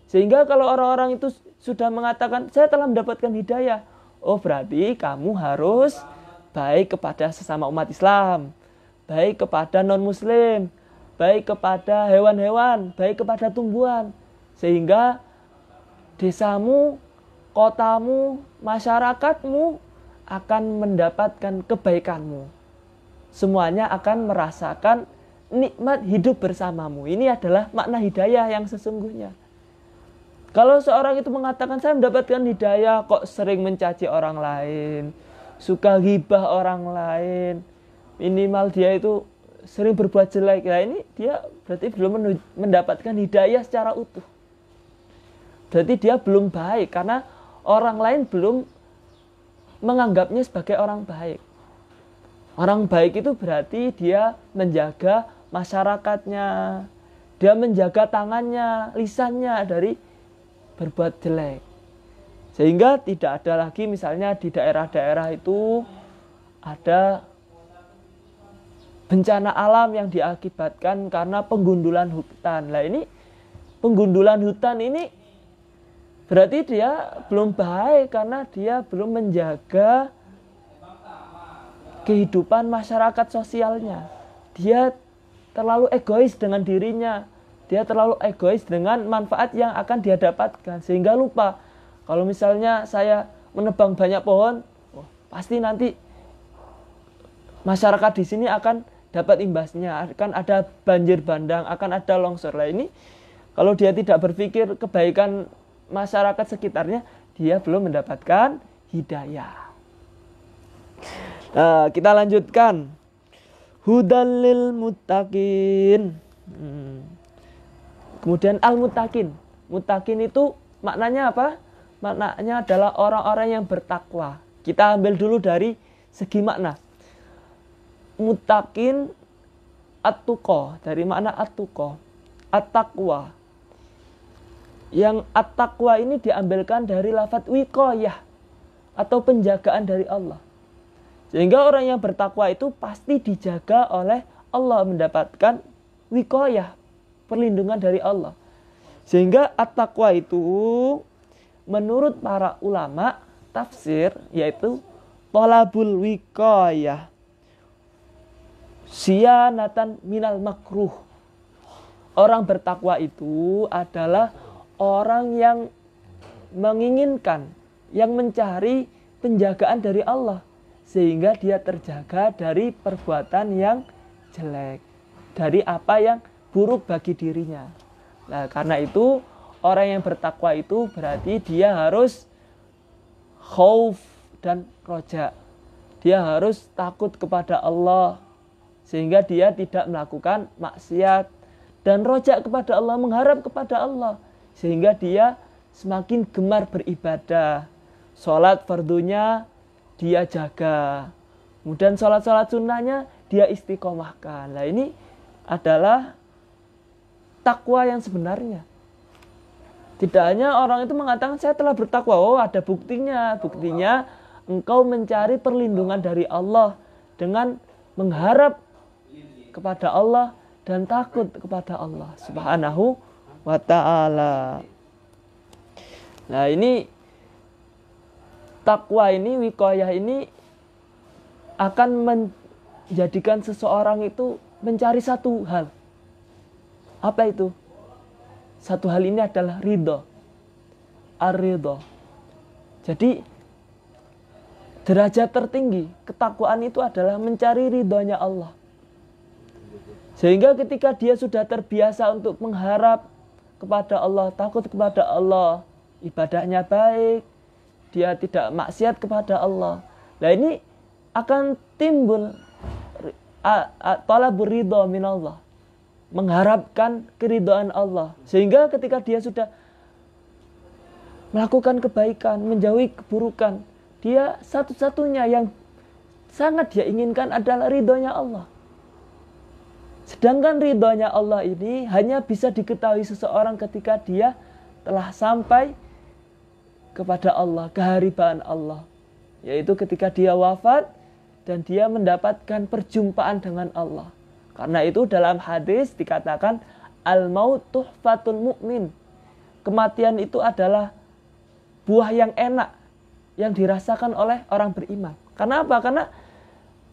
Sehingga kalau orang-orang itu sudah mengatakan, saya telah mendapatkan hidayah, oh berarti kamu harus baik kepada sesama umat Islam, baik kepada non-muslim, baik kepada hewan-hewan, baik kepada tumbuhan. Sehingga desamu, kotamu, masyarakatmu akan mendapatkan kebaikanmu. Semuanya akan merasakan nikmat hidup bersamamu. Ini adalah makna hidayah yang sesungguhnya. Kalau seorang itu mengatakan saya mendapatkan hidayah kok sering mencaci orang lain, suka ghibah orang lain, minimal dia itu sering berbuat jelek, nah ini dia berarti belum mendapatkan hidayah secara utuh. Berarti dia belum baik karena orang lain belum menganggapnya sebagai orang baik. Orang baik itu berarti dia menjaga masyarakatnya, dia menjaga tangannya, lisannya dari berbuat jelek. Sehingga tidak ada lagi misalnya di daerah-daerah itu ada bencana alam yang diakibatkan karena penggundulan hutan. Nah ini penggundulan hutan ini berarti dia belum baik karena dia belum menjaga kehidupan masyarakat sosialnya. Dia terlalu egois dengan dirinya. Dia terlalu egois dengan manfaat yang akan dia dapatkan. Sehingga lupa, kalau misalnya saya menebang banyak pohon, pasti nanti masyarakat di sini akan dapat imbasnya. Akan ada banjir bandang, akan ada longsor. Nah ini, kalau dia tidak berpikir kebaikan masyarakat sekitarnya, dia belum mendapatkan hidayah. Nah, kita lanjutkan. Hudal lil muttaqin. Kemudian al-muttaqin. Muttaqin itu maknanya apa? Maknanya adalah orang-orang yang bertakwa. Kita ambil dulu dari segi makna. Muttaqin at-tuqa, dari makna at-tuqa, at-taqwa. Yang at-taqwa ini diambilkan dari lafadz wiqayah atau penjagaan dari Allah. Sehingga orang yang bertakwa itu pasti dijaga oleh Allah, mendapatkan wiqayah, perlindungan dari Allah. Sehingga at-taqwa itu menurut para ulama tafsir yaitu thalabul wiqayah siyanatan minal makruh. Orang bertakwa itu adalah orang yang menginginkan, yang mencari penjagaan dari Allah, sehingga dia terjaga dari perbuatan yang jelek, dari apa yang buruk bagi dirinya. Nah, karena itu orang yang bertakwa itu berarti dia harus khauf dan roja. Dia harus takut kepada Allah, sehingga dia tidak melakukan maksiat, dan roja kepada Allah, mengharap kepada Allah, sehingga dia semakin gemar beribadah. Sholat fardunya dia jaga, kemudian sholat-sholat sunnahnya dia istiqomahkan. Nah ini adalah takwa yang sebenarnya. Tidak hanya orang itu mengatakan saya telah bertakwa, oh ada buktinya. Buktinya engkau mencari perlindungan dari Allah dengan mengharap kepada Allah dan takut kepada Allah Subhanahu wa ta'ala. Nah ini takwa ini, wiqayah ini akan menjadikan seseorang itu mencari satu hal. Apa itu? satu hal ini adalah ridho. Ar-ridho. Jadi derajat tertinggi ketakwaan itu adalah mencari ridhonya Allah. Sehingga ketika dia sudah terbiasa untuk mengharap kepada Allah, takut kepada Allah, ibadahnya baik, dia tidak maksiat kepada Allah. Nah ini akan timbul talabur ridho minallah, mengharapkan keridhaan Allah. Sehingga ketika dia sudah melakukan kebaikan, menjauhi keburukan, dia satu-satunya yang sangat dia inginkan adalah ridhonya Allah. Sedangkan ridhonya Allah ini hanya bisa diketahui seseorang ketika dia telah sampai kepada Allah, keharibaan Allah. Yaitu ketika dia wafat dan dia mendapatkan perjumpaan dengan Allah. Karena itu dalam hadis dikatakan al-maut tuhfatul mu'min. Kematian itu adalah buah yang enak yang dirasakan oleh orang beriman. Karena apa? Karena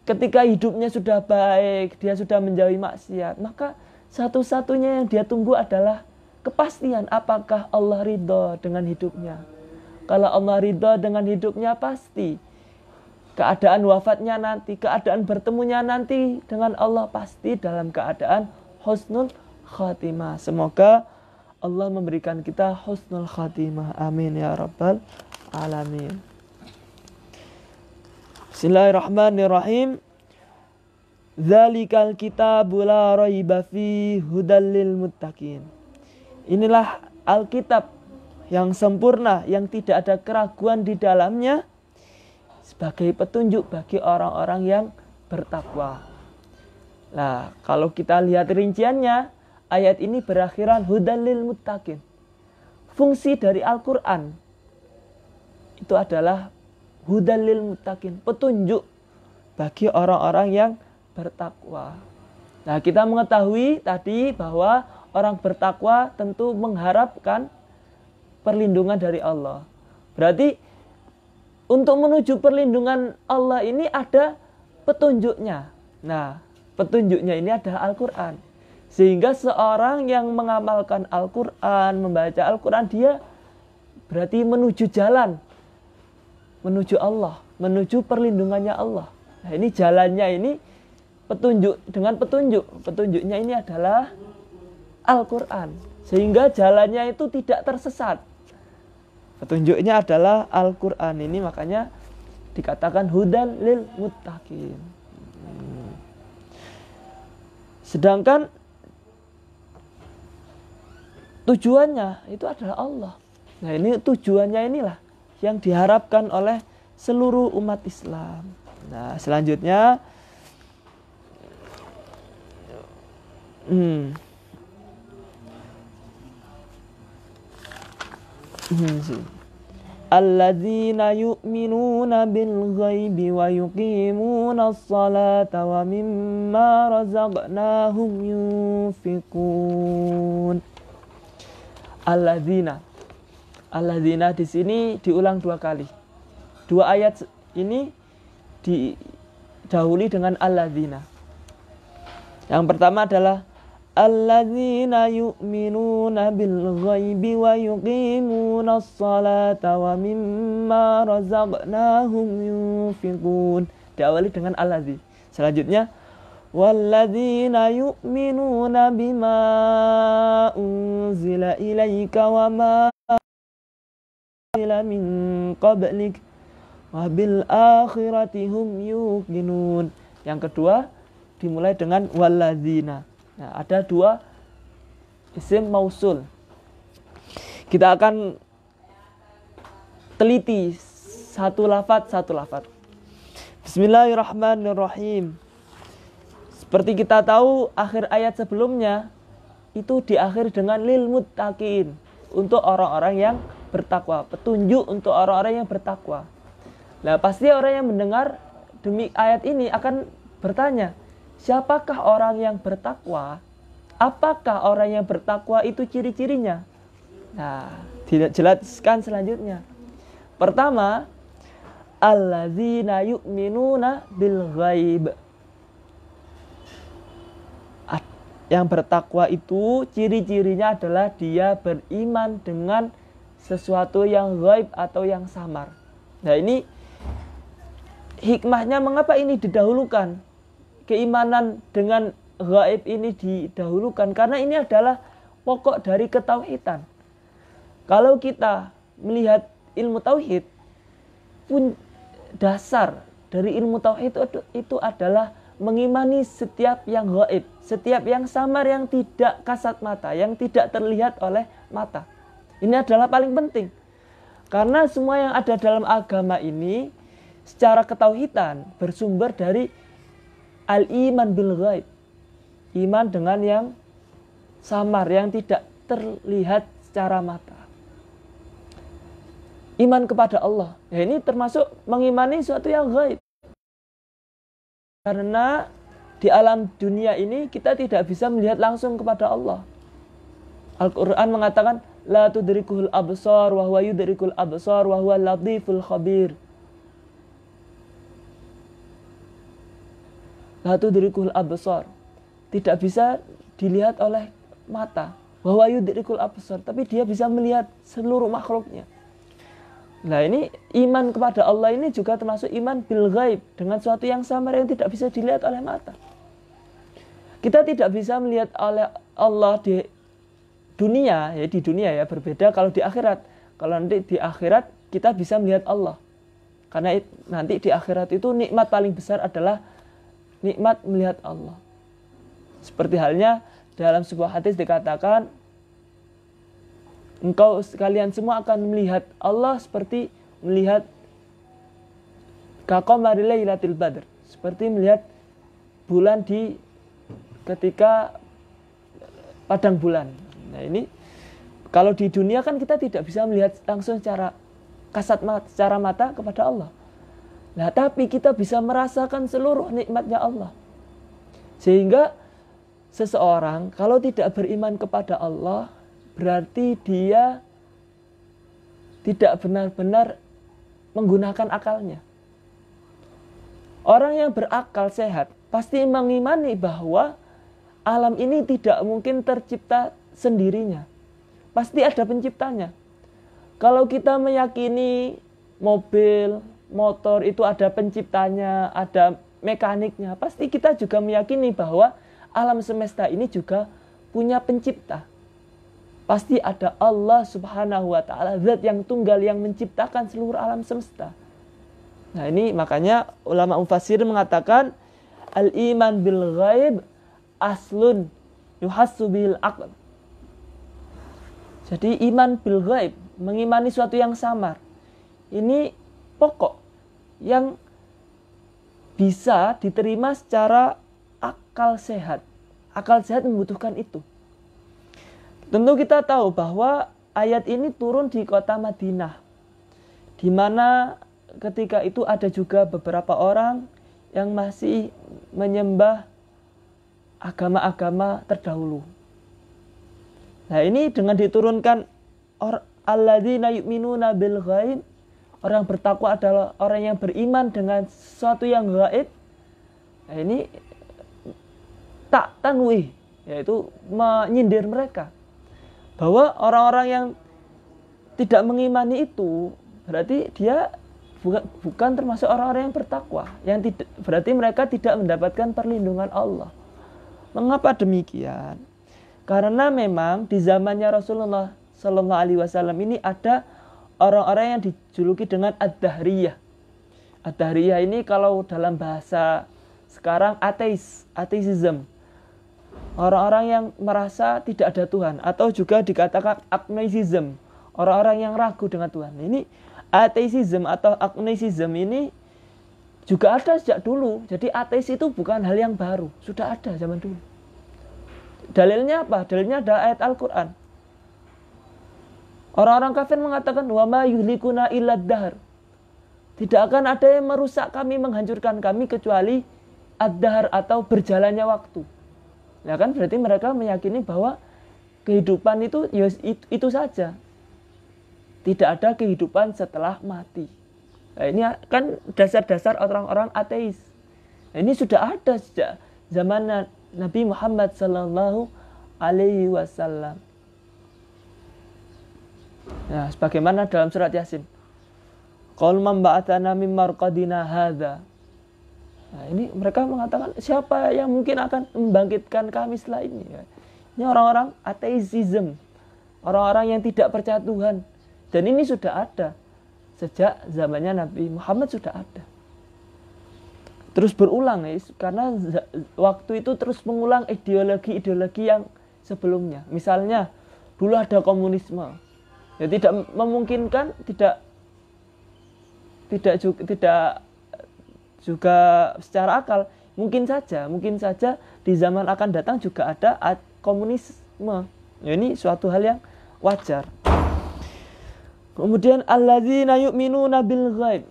ketika hidupnya sudah baik, dia sudah menjauhi maksiat, maka satu-satunya yang dia tunggu adalah kepastian apakah Allah ridho dengan hidupnya. Kalau Allah ridho dengan hidupnya, pasti keadaan wafatnya nanti, keadaan bertemunya nanti dengan Allah pasti dalam keadaan husnul khatimah. Semoga Allah memberikan kita husnul khatimah. Amin ya rabbal alamin. Bismillahirrahmanirrahim. Dzalikal kitabu la raiba fi hudal lil muttaqin. Inilah Alkitab yang sempurna, yang tidak ada keraguan di dalamnya, sebagai petunjuk bagi orang-orang yang bertakwa. Nah, kalau kita lihat rinciannya, ayat ini berakhiran hudal lil muttaqin. Fungsi dari Al-Quran itu adalah hudal lil muttaqin, petunjuk bagi orang-orang yang bertakwa. Nah, kita mengetahui tadi bahwa orang bertakwa tentu mengharapkan perlindungan dari Allah. Berarti untuk menuju perlindungan Allah ini ada petunjuknya. Nah, petunjuknya ini adalah Al-Quran. Sehingga seorang yang mengamalkan Al-Quran, membaca Al-Quran, dia berarti menuju jalan, menuju Allah, menuju perlindungannya Allah. Nah, ini jalannya ini petunjuk dengan petunjuk. Petunjuknya ini adalah Al-Quran. Sehingga jalannya itu tidak tersesat. Petunjuknya adalah Al-Quran. Ini makanya dikatakan hudan lil muttaqin. Sedangkan tujuannya itu adalah Allah. Nah, ini tujuannya inilah yang diharapkan oleh seluruh umat Islam. Nah, selanjutnya alladzina yu'minuna bil ghaibi wa yuqimuna as-salata wa mimma razaqnahum yunfiqun. Alladzina di sini diulang 2 kali. 2 ayat ini didahului dengan alladzina. Yang pertama adalah alladzina yu'minuna bil ghaibi wa yuqimuna as-salata wa mimma razaqnahum yunfiqun. Diawali dengan alladzi. Selanjutnya walladzina yu'minuna bima unzila ilaika wa ma unzila min qablik wa bil akhirati hum yuqinun. Yang kedua dimulai dengan walladzina. Nah, ada 2 isim mausul. Kita akan teliti satu lafaz. Bismillahirrahmanirrahim. Seperti kita tahu, akhir ayat sebelumnya itu diakhir dengan lil muttaqin, untuk orang-orang yang bertakwa, petunjuk untuk orang-orang yang bertakwa. Nah, pasti orang yang mendengar demi ayat ini akan bertanya, siapakah orang yang bertakwa? Apakah orang yang bertakwa itu ciri-cirinya? Nah, dijelaskan selanjutnya. Pertama, alladzina yu'minuna bil ghaib. yang bertakwa itu ciri-cirinya adalah dia beriman dengan sesuatu yang gaib atau yang samar. Nah, ini hikmahnya mengapa ini didahulukan. Keimanan dengan gaib ini didahulukan karena ini adalah pokok dari ketauhidan. Kalau kita melihat ilmu tauhid, pun dasar dari ilmu tauhid itu adalah mengimani setiap yang gaib, setiap yang samar, yang tidak kasat mata, yang tidak terlihat oleh mata. Ini adalah paling penting. Karena semua yang ada dalam agama ini secara ketauhidan bersumber dari al-iman bil ghaib. Iman dengan yang samar, yang tidak terlihat secara mata. Iman kepada Allah. Ya, ini termasuk mengimani sesuatu yang gaib. Karena di alam dunia ini kita tidak bisa melihat langsung kepada Allah. Al-Quran mengatakan, La tudrikuhul absar wa huwa yudrikul absar wa huwa latiful khabir. La tudrikuhul absar. Tidak bisa dilihat oleh mata. Wa huwa yudrikul absar. Tapi dia bisa melihat seluruh makhluknya. Nah, ini iman kepada Allah ini juga termasuk iman bil ghaib, dengan sesuatu yang samar yang tidak bisa dilihat oleh mata. Kita tidak bisa melihat oleh Allah di dunia, ya di dunia ya, berbeda kalau di akhirat. Kalau nanti di akhirat kita bisa melihat Allah. Karena nanti di akhirat itu nikmat paling besar adalah nikmat melihat Allah. Seperti halnya dalam sebuah hadis dikatakan, engkau sekalian semua akan melihat Allah seperti melihat kaqamari lailatul badr, seperti melihat bulan di ketika padang bulan. Nah, ini kalau di dunia kan kita tidak bisa melihat langsung secara kasat mata, secara mata kepada Allah. Nah, tapi kita bisa merasakan seluruh nikmatnya Allah. Sehingga seseorang kalau tidak beriman kepada Allah, berarti dia tidak benar-benar menggunakan akalnya. Orang yang berakal sehat pasti mengimani bahwa alam ini tidak mungkin tercipta sendirinya. Pasti ada penciptanya. Kalau kita meyakini mobil, motor itu ada penciptanya, ada mekaniknya, pasti kita juga meyakini bahwa alam semesta ini juga punya pencipta. Pasti ada Allah subhanahu wa ta'ala, zat yang tunggal yang menciptakan seluruh alam semesta. Nah, ini makanya ulama mufassir mengatakan al-iman bil ghaib aslun yuhassu bil aql. Jadi iman bil ghaib, mengimani sesuatu yang samar, ini pokok yang bisa diterima secara akal sehat. Akal sehat membutuhkan itu. Tentu kita tahu bahwa ayat ini turun di kota Madinah, di mana ketika itu ada juga beberapa orang yang masih menyembah agama-agama terdahulu. Nah, ini dengan diturunkan alladzina yu'minuna bil ghaib, orang bertakwa adalah orang yang beriman dengan sesuatu yang gaib. Nah, ini tak tanwih, yaitu menyindir mereka. Bahwa orang-orang yang tidak mengimani itu berarti dia bukan termasuk orang-orang yang bertakwa, yang tidak, berarti mereka tidak mendapatkan perlindungan Allah. Mengapa demikian? Karena memang di zamannya Rasulullah Shallallahu Alaihi Wasallam ini ada orang-orang yang dijuluki dengan ad-dahriyah. Ad-dahriyah ini kalau dalam bahasa sekarang ateism. Orang-orang yang merasa tidak ada Tuhan, atau juga dikatakan agnosticism, orang-orang yang ragu dengan Tuhan. Ini ateism atau agnosticism ini juga ada sejak dulu. Jadi ateis itu bukan hal yang baru, sudah ada zaman dulu. Dalilnya apa? Dalilnya ada ayat Al-Quran. Orang-orang kafir mengatakan wa ma yuhlikuna illa ad-dahr. Tidak akan ada yang merusak kami, menghancurkan kami kecuali ad-dahr atau berjalannya waktu. Ya kan, berarti mereka meyakini bahwa kehidupan itu ya itu saja. Tidak ada kehidupan setelah mati. Nah, ini kan dasar-dasar orang-orang ateis. Nah, ini sudah ada sejak Nabi Muhammad sallallahu alaihi wasallam. Nah, sebagaimana dalam surat Yasin. Qul man ba'atsana min marqadina hadza. Nah, ini mereka mengatakan siapa yang mungkin akan membangkitkan kami setelah ini? Ini orang-orang ateisme, orang-orang yang tidak percaya Tuhan. Dan ini sudah ada sejak zamannya Nabi Muhammad sudah ada. Terus berulang ya, karena waktu itu terus mengulang ideologi-ideologi yang sebelumnya. Misalnya dulu ada komunisme. Ya tidak memungkinkan, tidak juga secara akal. Mungkin saja di zaman akan datang juga ada komunisme. Ya, ini suatu hal yang wajar. Kemudian alladzina yu'minuna bil ghaib.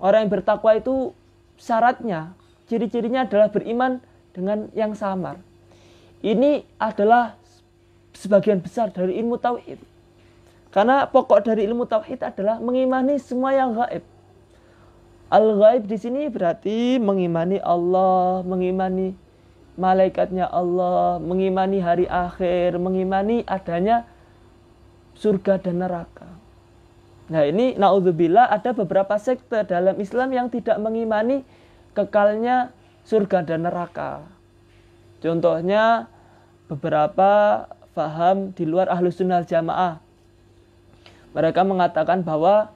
Orang yang bertakwa itu syaratnya, ciri-cirinya adalah beriman dengan yang samar. Ini adalah sebagian besar dari ilmu tauhid. Karena pokok dari ilmu tauhid adalah mengimani semua yang gaib. Al-ghaib di sini berarti mengimani Allah, mengimani malaikatnya Allah, mengimani hari akhir, mengimani adanya surga dan neraka. Nah, ini naudzubillah ada beberapa sekte dalam Islam yang tidak mengimani kekalnya surga dan neraka. Contohnya beberapa faham di luar Ahlus Sunnah Jamaah. Mereka mengatakan bahwa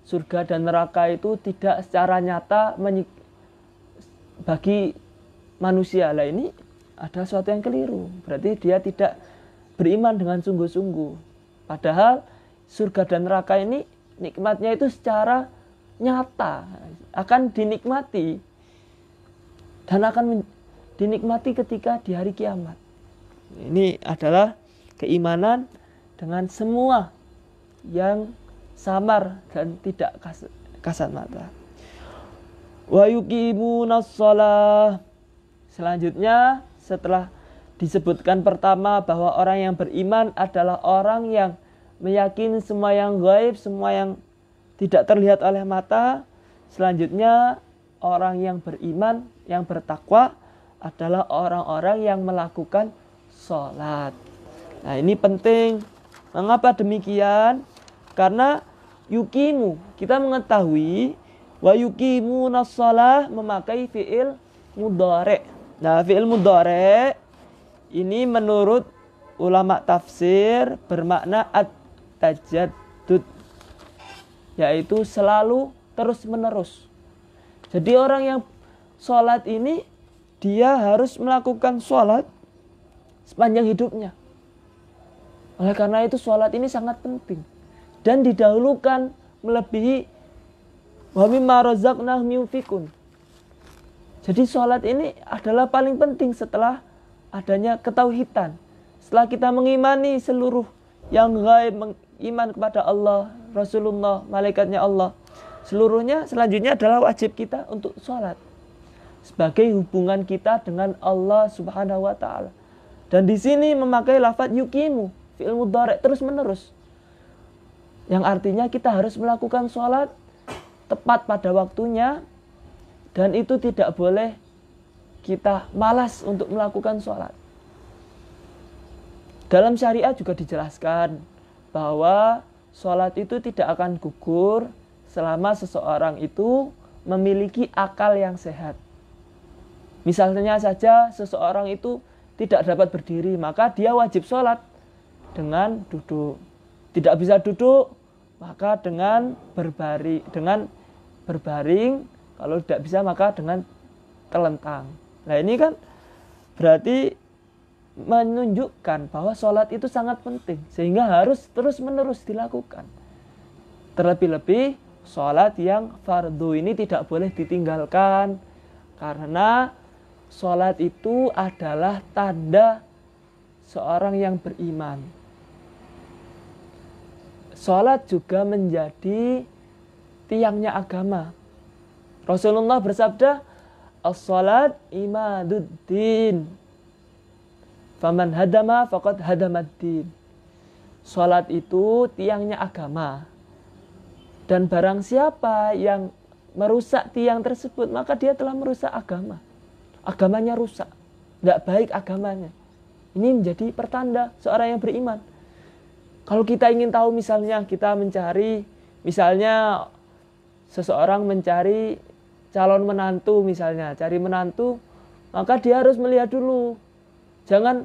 surga dan neraka itu tidak secara nyata bagi manusia. Lah ini ada sesuatu yang keliru. Berarti dia tidak beriman dengan sungguh-sungguh. Padahal surga dan neraka ini nikmatnya itu secara nyata akan dinikmati dan akan dinikmati ketika di hari kiamat. Ini adalah keimanan dengan semua yang samar dan tidak kasat mata. Wa yuqimunas shalah. Selanjutnya setelah disebutkan pertama bahwa orang yang beriman adalah orang yang meyakini semua yang gaib, semua yang tidak terlihat oleh mata. Selanjutnya orang yang beriman, yang bertakwa adalah orang-orang yang melakukan sholat. Nah, ini penting. Mengapa demikian? Karena yukimu, kita mengetahui wa yuqimunas shalah memakai fi'il mudhari'. Nah, fi'il mudhari' ini menurut ulama tafsir bermakna at-tajaddud, yaitu selalu terus-menerus. Jadi orang yang sholat ini dia harus melakukan sholat sepanjang hidupnya. Oleh karena itu sholat ini sangat penting dan didahulukan melebihi wa mimma razaqnahum yunfikun. Jadi sholat ini adalah paling penting setelah adanya ketauhidan. Setelah kita mengimani seluruh yang gaib, iman kepada Allah, Rasulullah, malaikatnya Allah, seluruhnya selanjutnya adalah wajib kita untuk sholat sebagai hubungan kita dengan Allah Subhanahu wa taala. Dan di sini memakai lafaz yuqimu, fi'il mudhari' terus menerus. Yang artinya kita harus melakukan sholat tepat pada waktunya dan itu tidak boleh kita malas untuk melakukan sholat. Dalam syariat juga dijelaskan bahwa sholat itu tidak akan gugur selama seseorang itu memiliki akal yang sehat. Misalnya saja seseorang itu tidak dapat berdiri, maka dia wajib sholat dengan duduk. Tidak bisa duduk, maka dengan berbaring. Kalau tidak bisa, maka dengan telentang. Nah, ini kan berarti menunjukkan bahwa sholat itu sangat penting, sehingga harus terus-menerus dilakukan. Terlebih-lebih sholat yang fardu ini tidak boleh ditinggalkan, karena sholat itu adalah tanda seorang yang beriman. Sholat juga menjadi tiangnya agama. Rasulullah bersabda, as-sholat imaduddin. Faman hadama faqad hadamaddin. Sholat itu tiangnya agama. Dan barang siapa yang merusak tiang tersebut, maka dia telah merusak agama. Agamanya rusak. tidak baik agamanya. Ini menjadi pertanda seorang yang beriman. Kalau kita ingin tahu misalnya kita mencari, misalnya seseorang mencari calon menantu misalnya, cari menantu, maka dia harus melihat dulu. Jangan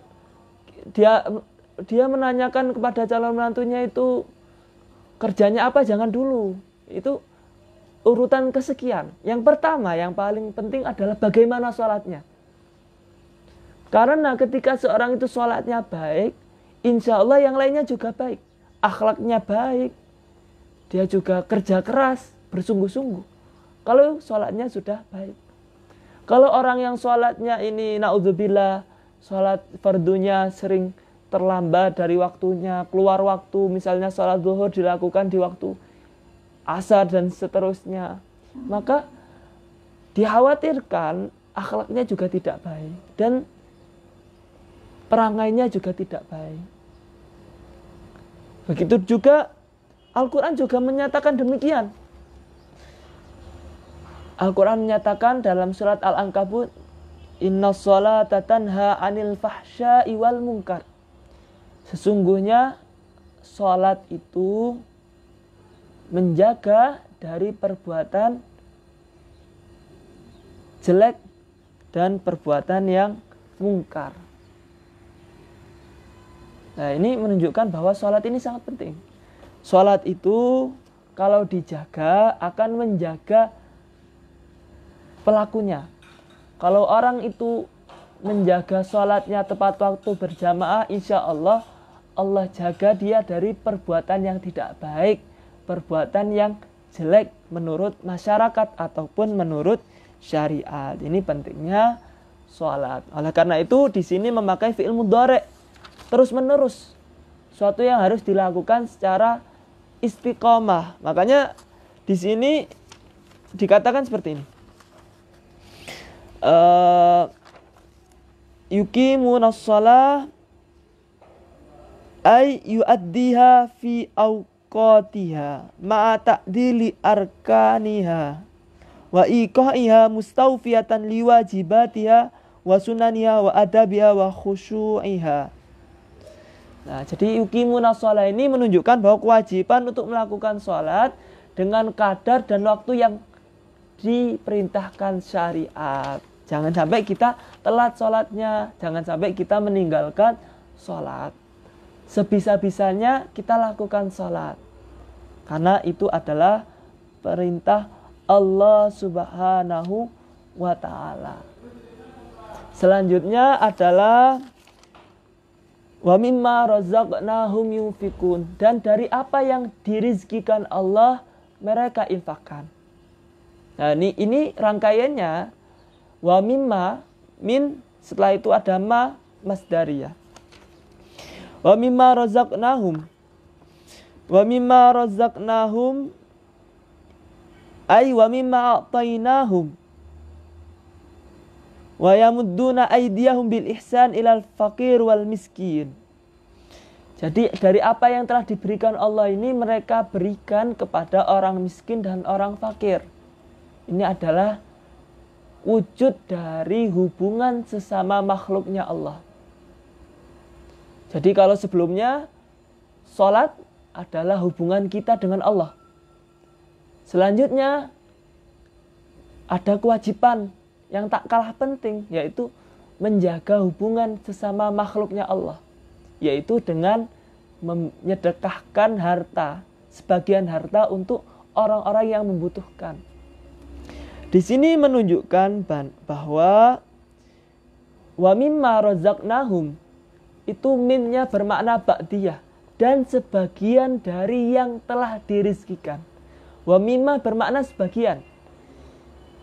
dia menanyakan kepada calon menantunya itu kerjanya apa, jangan dulu. Itu urutan kesekian. Yang pertama, yang paling penting adalah bagaimana sholatnya. Karena ketika seorang itu sholatnya baik, insya Allah yang lainnya juga baik. Akhlaknya baik. Dia juga kerja keras, bersungguh-sungguh. Kalau sholatnya sudah baik. Kalau orang yang sholatnya ini, na'udzubillah, sholat fardunya sering terlambat dari waktunya, keluar waktu, misalnya sholat zuhur dilakukan di waktu asar dan seterusnya, maka dikhawatirkan akhlaknya juga tidak baik dan perangainya juga tidak baik. Begitu juga Al-Quran juga menyatakan demikian. Al-Quran menyatakan dalam surat Al-Ankabut, Inna sholata tanha anil fahsya'i wal munkar. Sesungguhnya sholat itu menjaga dari perbuatan jelek dan perbuatan yang mungkar. Nah, ini menunjukkan bahwa sholat ini sangat penting. Sholat itu kalau dijaga akan menjaga pelakunya. Kalau orang itu menjaga sholatnya tepat waktu berjamaah, insya Allah Allah jaga dia dari perbuatan yang tidak baik, perbuatan yang jelek menurut masyarakat ataupun menurut syariat. Ini pentingnya sholat. Oleh karena itu di sini memakai fi'il mudhari' terus menerus, suatu yang harus dilakukan secara istiqomah. Makanya di sini dikatakan seperti ini. Yuqimunas shalah ay yuaddiha fi awqatiha ma'a ta'dili arkaniha wa iqaiha mustawfiyatan liwajibatiha wa sunaniha wa adabiha wa khusyu'iha. Nah, jadi yuqimunas shalah ini menunjukkan bahwa kewajiban untuk melakukan sholat dengan kadar dan waktu yang diperintahkan syariat. Jangan sampai kita telat sholatnya, jangan sampai kita meninggalkan sholat. Sebisa-bisanya kita lakukan sholat, karena itu adalah perintah Allah Subhanahu wa ta'ala. Selanjutnya adalah wa mimma razaqnahum yunfikun, dan dari apa yang dirizkikan Allah mereka infakkan. Nah, ini rangkaiannya. Wa mimma, min, setelah itu ada ma masdariyah. Wa mimma razaqnahum. Wa mimma razaqnahum ay wa mimma a'tainahum. Wa yamudduna aydiyahum bil ihsan ilal faqir wal miskin. Jadi dari apa yang telah diberikan Allah ini mereka berikan kepada orang miskin dan orang fakir. Ini adalah wujud dari hubungan sesama makhluknya Allah. Jadi kalau sebelumnya sholat adalah hubungan kita dengan Allah. Selanjutnya ada kewajiban yang tak kalah penting, yaitu menjaga hubungan sesama makhluknya Allah, yaitu dengan menyedekahkan harta, sebagian harta untuk orang-orang yang membutuhkan. Di sini menunjukkan bahwa wa mimma razaqnahum itu minnya bermakna ba'diyah, dan sebagian dari yang telah dirizkikan. Wa mimma bermakna sebagian.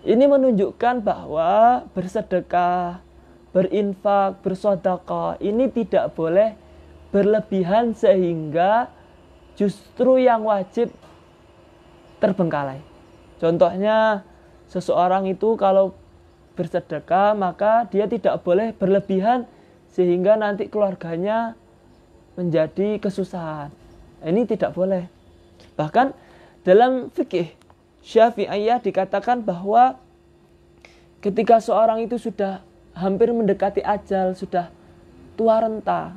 Ini menunjukkan bahwa bersedekah, berinfak, bersedekah ini tidak boleh berlebihan sehingga justru yang wajib terbengkalai. Contohnya, seseorang itu kalau bersedekah maka dia tidak boleh berlebihan sehingga nanti keluarganya menjadi kesusahan. Ini tidak boleh. Bahkan dalam fikih Syafi'iyah dikatakan bahwa ketika seorang itu sudah hampir mendekati ajal, sudah tua renta,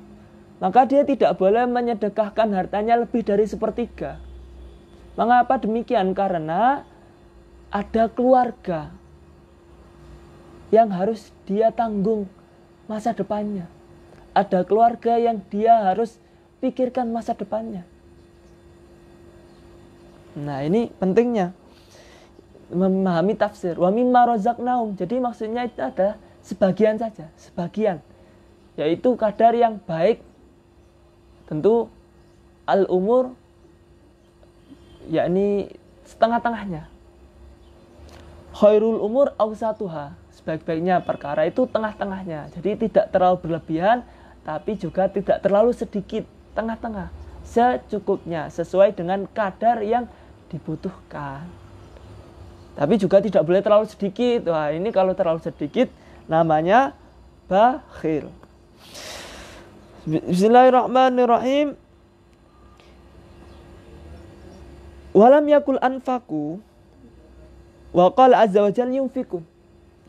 maka dia tidak boleh menyedekahkan hartanya lebih dari 1/3. Mengapa demikian? Karena ada keluarga yang harus dia tanggung masa depannya. Ada keluarga yang dia harus pikirkan masa depannya. Nah, ini pentingnya memahami tafsir. Wa mimma razaqnahum. Jadi maksudnya itu ada sebagian saja, sebagian. Yaitu kadar yang baik. Tentu al-umur yakni setengah-tengahnya. Khairul umur awsatuha. Sebaik-baiknya perkara itu tengah-tengahnya. Jadi tidak terlalu berlebihan, tapi juga tidak terlalu sedikit, tengah-tengah. Secukupnya, sesuai dengan kadar yang dibutuhkan. Tapi juga tidak boleh terlalu sedikit. Wah, ini kalau terlalu sedikit namanya bakhil. Bismillahirrahmanirrahim. Walam yakul anfaku wa qala azza wa jalla yunfikun.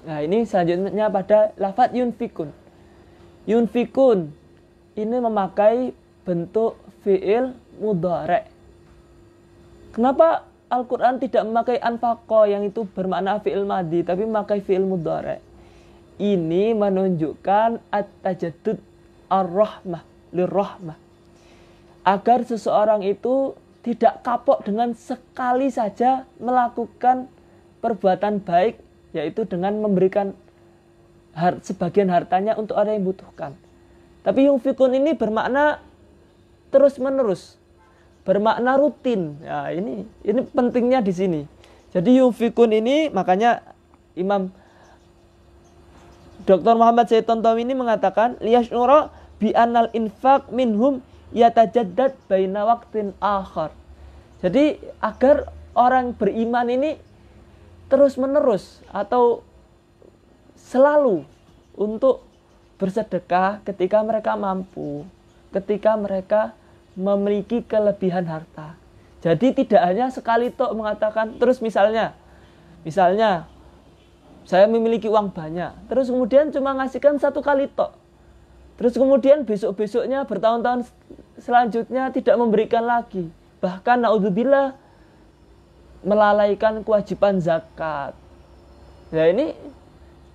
Nah, ini selanjutnya pada lafaz yunfikun. Yunfikun ini memakai bentuk fi'il mudhari'. Kenapa Al-Quran tidak memakai anfaqa yang itu bermakna fi'il madhi, tapi memakai fi'il mudhari'? Ini menunjukkan at-tajaddud ar-rahmah lirrahmah. Agar seseorang itu tidak kapok dengan sekali saja melakukan perbuatan baik, yaitu dengan memberikan sebagian hartanya untuk orang yang membutuhkan. Tapi yunfikun ini bermakna terus-menerus, bermakna rutin. Ya, ini pentingnya di sini. Jadi yunfikun ini, makanya Imam Dr. Muhammad Said Tontowi ini mengatakan liyash'ura bi anal infaq minhum yatajaddad baina waqtin akhar. Jadi agar orang beriman ini terus-menerus atau selalu untuk bersedekah ketika mereka mampu, ketika mereka memiliki kelebihan harta. Jadi tidak hanya sekali tok mengatakan, terus misalnya saya memiliki uang banyak, terus kemudian cuma ngasihkan 1 kali tok. Terus kemudian besok-besoknya, bertahun-tahun selanjutnya tidak memberikan lagi. Bahkan naudzubillah melalaikan kewajiban zakat. Ya, ini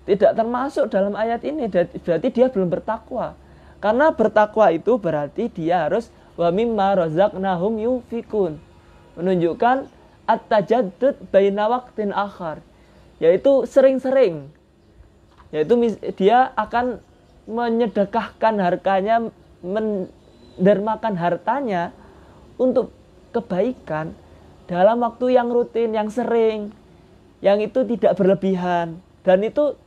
tidak termasuk dalam ayat ini. Berarti dia belum bertakwa. Karena bertakwa itu berarti dia harus wa mimma razaqnahum yunfikun. Menunjukkan at-tajaddud baina waqtin akhar. Yaitu sering-sering. Yaitu dia akan menyedekahkan hartanya, mendermakan hartanya untuk kebaikan dalam waktu yang rutin, yang sering, yang itu tidak berlebihan, dan itu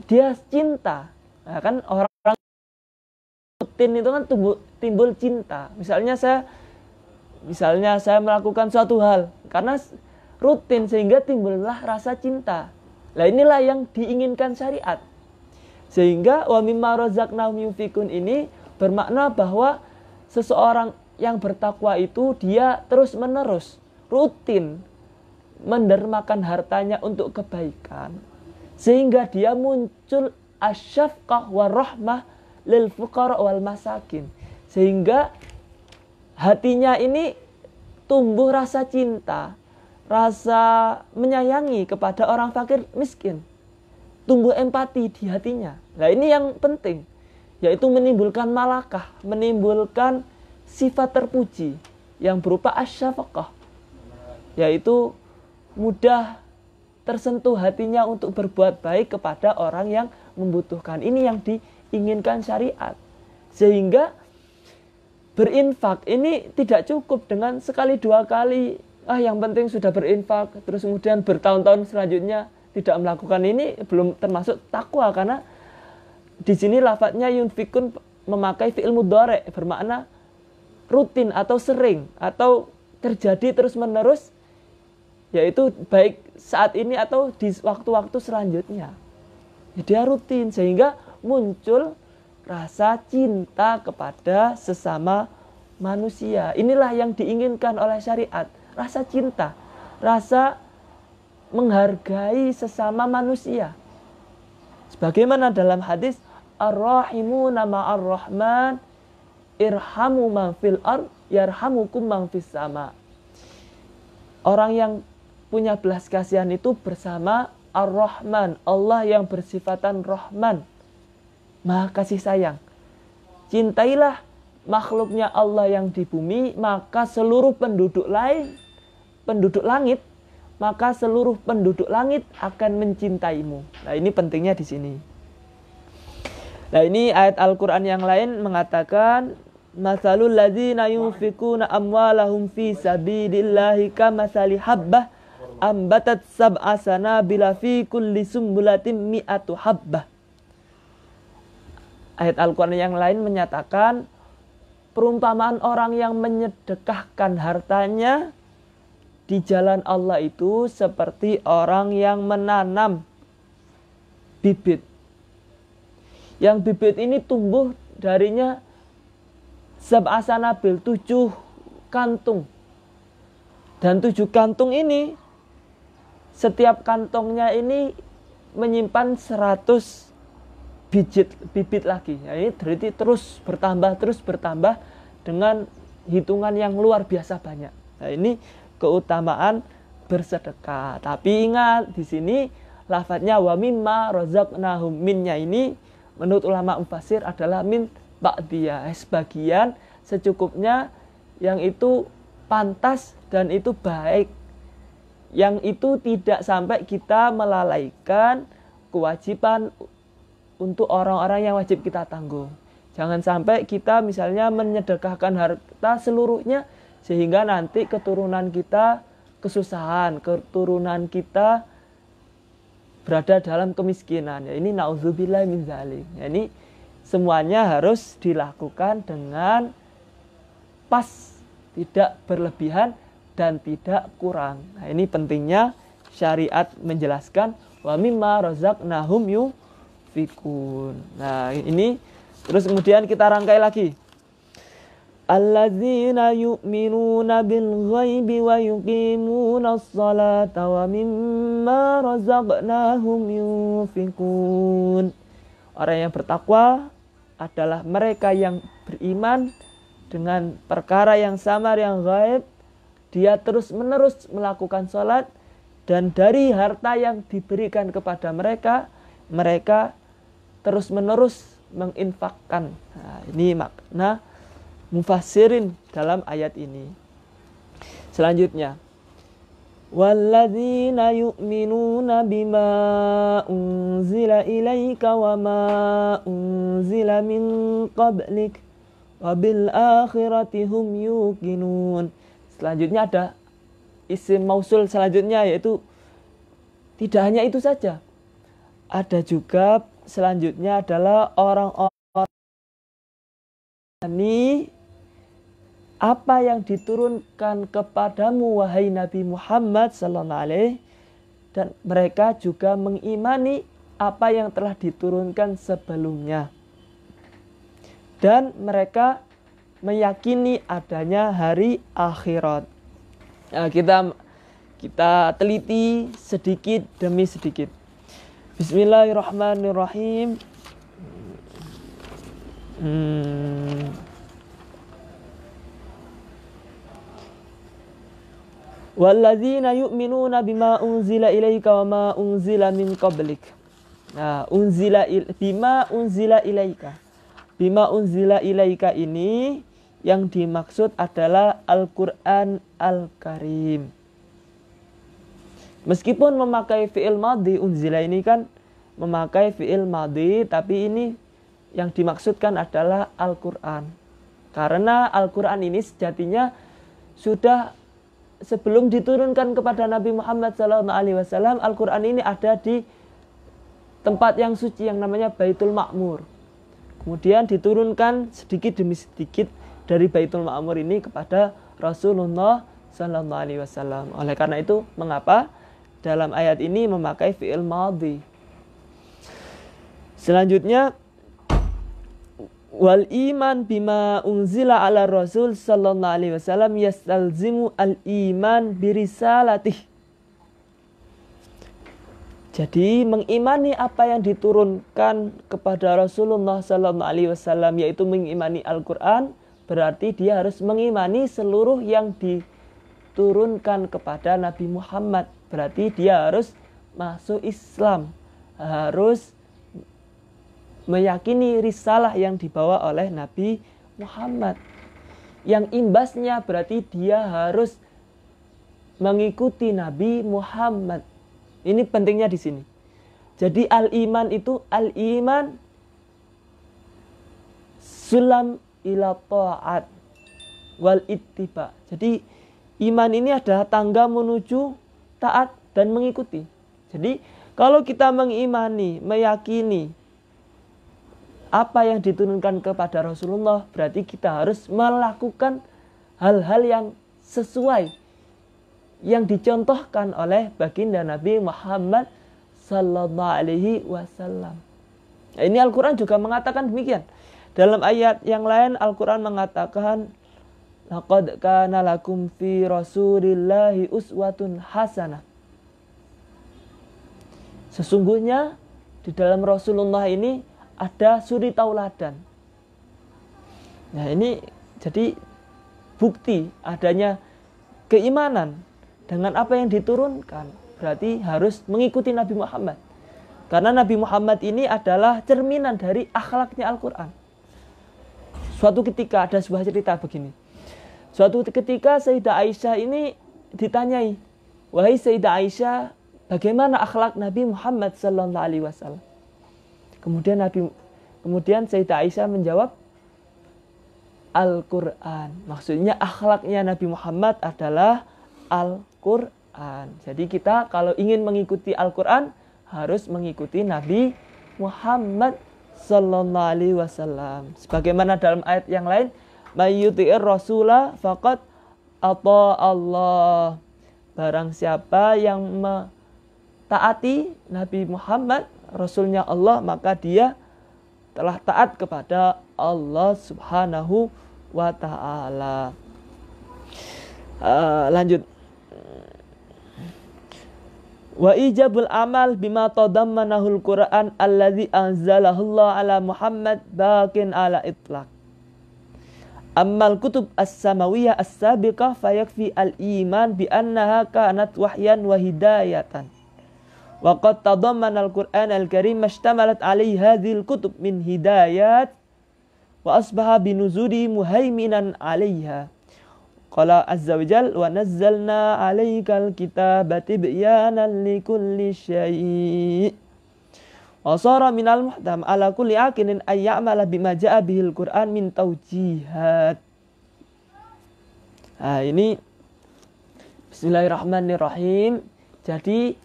dia cinta. Nah, kan orang rutin itu kan timbul cinta. Misalnya saya melakukan suatu hal karena rutin, sehingga timbullah rasa cinta. Nah, inilah yang diinginkan syariat. Sehingga wa mimma razaqnahum yunfikun ini bermakna bahwa seseorang yang bertakwa itu dia terus-menerus, rutin mendermakan hartanya untuk kebaikan. Sehingga dia muncul asyafqah warahmah lil fuqara wal masakin. Sehingga hatinya ini tumbuh rasa cinta, rasa menyayangi kepada orang fakir miskin. Tumbuh empati di hatinya. Nah, ini yang penting, yaitu menimbulkan malakah, menimbulkan sifat terpuji yang berupa asyafaqah, yaitu mudah tersentuh hatinya untuk berbuat baik kepada orang yang membutuhkan. Ini yang diinginkan syariat. Sehingga berinfak ini tidak cukup dengan sekali 2 kali. Yang penting sudah berinfak, terus kemudian bertahun-tahun selanjutnya tidak melakukan. Ini belum termasuk takwa, karena di sini lafadznya yunfikun memakai fi'il mudhari', bermakna rutin atau sering atau terjadi terus-menerus, yaitu baik saat ini atau di waktu-waktu selanjutnya. Dia rutin, sehingga muncul rasa cinta kepada sesama manusia. Inilah yang diinginkan oleh syariat, rasa cinta, rasa menghargai sesama manusia. Sebagaimana dalam hadis, Ar-Rahimuna ma'ar Rahman irhamu man fil ard yarhamukum man fis sama. Orang yang punya belas kasihan itu bersama Ar-Rahman, Allah yang bersifatan Rahman, Maha kasih sayang. Cintailah makhluknya Allah yang di bumi, maka seluruh penduduk langit, maka seluruh penduduk langit akan mencintaimu. Nah, ini pentingnya di sini. Nah, ini ayat Al-Qur'an yang lain mengatakan, masalul ladzina yunfikuna amwalahum fi sabilillahi kamathali habbah ambatat sab'a sanabila fi kulli sumbulatin mi'atu habbah. Ayat Al-Qur'an yang lain menyatakan perumpamaan orang yang menyedekahkan hartanya di jalan Allah itu seperti orang yang menanam bibit. Yang bibit ini tumbuh darinya sab'a sanabil, 7 kantung. Dan 7 kantung ini, setiap kantongnya ini menyimpan 100 bibit lagi. Ya, ini berarti terus bertambah dengan hitungan yang luar biasa banyak. Nah, ini keutamaan bersedekah. Tapi ingat di sini lafadznya wa mimma razaqnahum, minnya ini menurut ulama mufassir adalah min ba'diyah, sebagian secukupnya yang itu pantas dan itu baik. Yang itu tidak sampai kita melalaikan kewajiban untuk orang-orang yang wajib kita tanggung. Jangan sampai kita misalnya menyedekahkan harta seluruhnya sehingga nanti keturunan kita kesusahan, keturunan kita berada dalam kemiskinan. Ya, ini nauzubillah min dzalik. Ya, ini semuanya harus dilakukan dengan pas, tidak berlebihan dan tidak kurang. Nah, ini pentingnya syariat menjelaskan wa mimma razaqnahum yunfikun. Nah, ini terus kemudian kita rangkai lagi. Alladzina yu'minuna bil ghaibi wa yuqimuna sholata wa mimma razaqnahum yunfikun. Orang yang bertakwa adalah mereka yang beriman dengan perkara yang samar, yang gaib. Dia terus-menerus melakukan sholat, dan dari harta yang diberikan kepada mereka, mereka terus-menerus menginfakkan. Nah, ini makna mufassirin dalam ayat ini. Selanjutnya, walladzina yu'minuna bima unzila ilaika wa ma unzila min qablik wa bil akhirati hum yuqinun. Selanjutnya ada isim mausul selanjutnya, yaitu tidak hanya itu saja. Ada juga selanjutnya adalah orang-orang ini apa yang diturunkan kepadamu wahai Nabi Muhammad sallallahu alaihi, dan mereka juga mengimani apa yang telah diturunkan sebelumnya, dan mereka meyakini adanya hari akhirat. Nah, kita teliti sedikit demi sedikit. Bismillahirrahmanirrahim. Walladzina yu'minuna bima unzila ilaika wa ma unzila min qablik. Nah, bima unzila ilaika. Bima unzila ilaika ini yang dimaksud adalah Al-Qur'an Al-Karim. Meskipun memakai fi'il madhi, unzila ini kan memakai fi'il madhi, tapi ini yang dimaksudkan adalah Al-Qur'an. Karena Al-Qur'an ini sejatinya sudah sebelum diturunkan kepada Nabi Muhammad SAW, Al-Qur'an ini ada di tempat yang suci yang namanya Baitul Ma'mur. Kemudian diturunkan sedikit demi sedikit dari Baitul Ma'mur ini kepada Rasulullah SAW. Oleh karena itu, mengapa dalam ayat ini memakai fi'il madhi? Selanjutnya, wal iman bima unzila ala Rasul sallallahu alaihi wasallam yastalzimu al iman birisalatih. Jadi mengimani apa yang diturunkan kepada Rasulullah SAW, yaitu mengimani Al-Quran, berarti dia harus mengimani seluruh yang diturunkan kepada Nabi Muhammad. Berarti dia harus masuk Islam, harus meyakini risalah yang dibawa oleh Nabi Muhammad. Yang imbasnya berarti dia harus mengikuti Nabi Muhammad. Ini pentingnya di sini. Jadi al-iman itu al-iman sulam ila ta'at wal ittiba. Jadi iman ini adalah tangga menuju taat dan mengikuti. Jadi kalau kita mengimani, meyakini apa yang diturunkan kepada Rasulullah, berarti kita harus melakukan hal-hal yang sesuai yang dicontohkan oleh baginda Nabi Muhammad sallallahu alaihi wasallam. Nah, ini Al-Quran juga mengatakan demikian. Dalam ayat yang lain Al-Quran mengatakan, laqad kana lakum fi rasulillahi uswatun hasanah. Sesungguhnya di dalam Rasulullah ini ada suri tauladan. Nah, ini jadi bukti adanya keimanan dengan apa yang diturunkan. Berarti harus mengikuti Nabi Muhammad. Karena Nabi Muhammad ini adalah cerminan dari akhlaknya Al-Quran. Suatu ketika ada sebuah cerita begini. Suatu ketika Sayyidah Aisyah ini ditanyai, wahai Sayyidah Aisyah, bagaimana akhlak Nabi Muhammad sallallahu alaihi wasallam? Kemudian Sayyidah Aisyah menjawab, Al-Quran. Maksudnya akhlaknya Nabi Muhammad adalah Al-Quran. Jadi kita kalau ingin mengikuti Al-Quran harus mengikuti Nabi Muhammad sallallahu alaihi wasallam. Sebagaimana dalam ayat yang lain, mayyuti'ir rasulah faqad ata Allah. Barang siapa yang mentaati Nabi Muhammad, Rasulnya Allah, maka dia telah taat kepada Allah Subhanahu wa ta'ala. Lanjut. Wa ijabul amal bima tadammanahul Qur'an allazi anzalahullah ala Muhammad baqin ala itlaq. Ammal kutub as-samawiyah as-sabiqah fayakfi al-iman bi annaha kanat wahyan wa hidayatan. Wa qad tadammana al-Qur'an al-Karim mashtamalat alaihi hadhil kutub min hidayat wa asbaha binuzuli muhaiminan 'alaiha. Qala azza wa jalla wa nazzalna 'alaikal kitaba tibyanan likulli syai'. Wa sara minal muhtam 'ala kulli aqilin ay ya'mala bima ja'a bihil Qur'an min taujihat. Nah, ini bismillahirrahmanirrahim. Jadi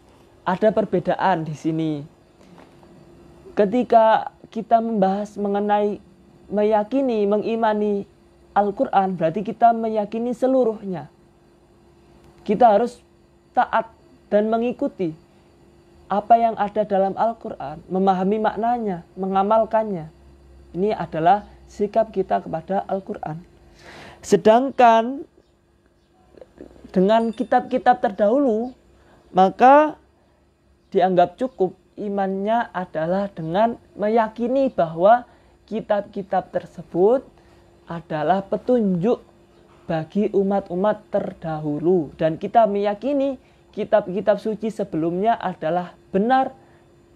ada perbedaan di sini. Ketika kita membahas mengenai meyakini, mengimani Al-Quran, berarti kita meyakini seluruhnya. Kita harus taat dan mengikuti apa yang ada dalam Al-Quran, memahami maknanya, mengamalkannya. Ini adalah sikap kita kepada Al-Quran. Sedangkan dengan kitab-kitab terdahulu, maka dianggap cukup imannya adalah dengan meyakini bahwa kitab-kitab tersebut adalah petunjuk bagi umat-umat terdahulu. Dan kita meyakini kitab-kitab suci sebelumnya adalah benar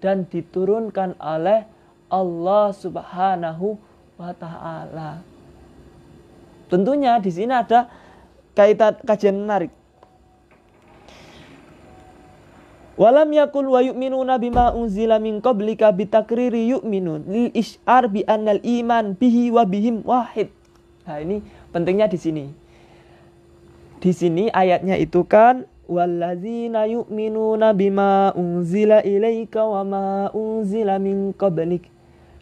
dan diturunkan oleh Allah Subhanahu wa ta'ala. Tentunya di sini ada kaitan kajian menarik. Walam yakul wa yu'minuna bima unzila min qablika bitakriri yu'minun lil isy'ar bi annal iman bihi wa bihim wahid. Nah, ini pentingnya di sini. Di sini ayatnya itu kan walladzina yu'minuna bima unzila ilaika wa ma unzila min qablik.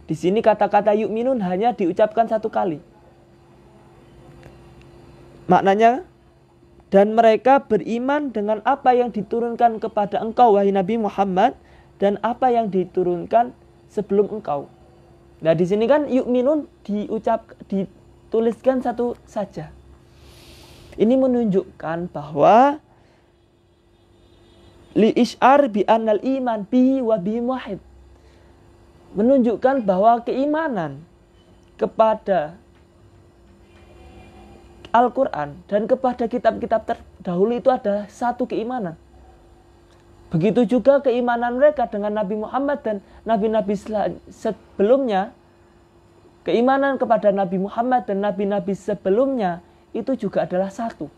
Di sini kata-kata yu'minun hanya diucapkan satu kali. Maknanya, dan mereka beriman dengan apa yang diturunkan kepada engkau wahai Nabi Muhammad dan apa yang diturunkan sebelum engkau. Nah, di sini kan yu'minun dituliskan satu saja. Ini menunjukkan bahwa li isyar bi annal iman bihi wa bihi wahid. Menunjukkan bahwa keimanan kepada Al-Quran dan kepada kitab-kitab terdahulu itu adalah satu keimanan. Begitu juga keimanan mereka dengan Nabi Muhammad dan nabi-nabi sebelumnya. Keimanan kepada Nabi Muhammad dan nabi-nabi sebelumnya itu juga adalah satu.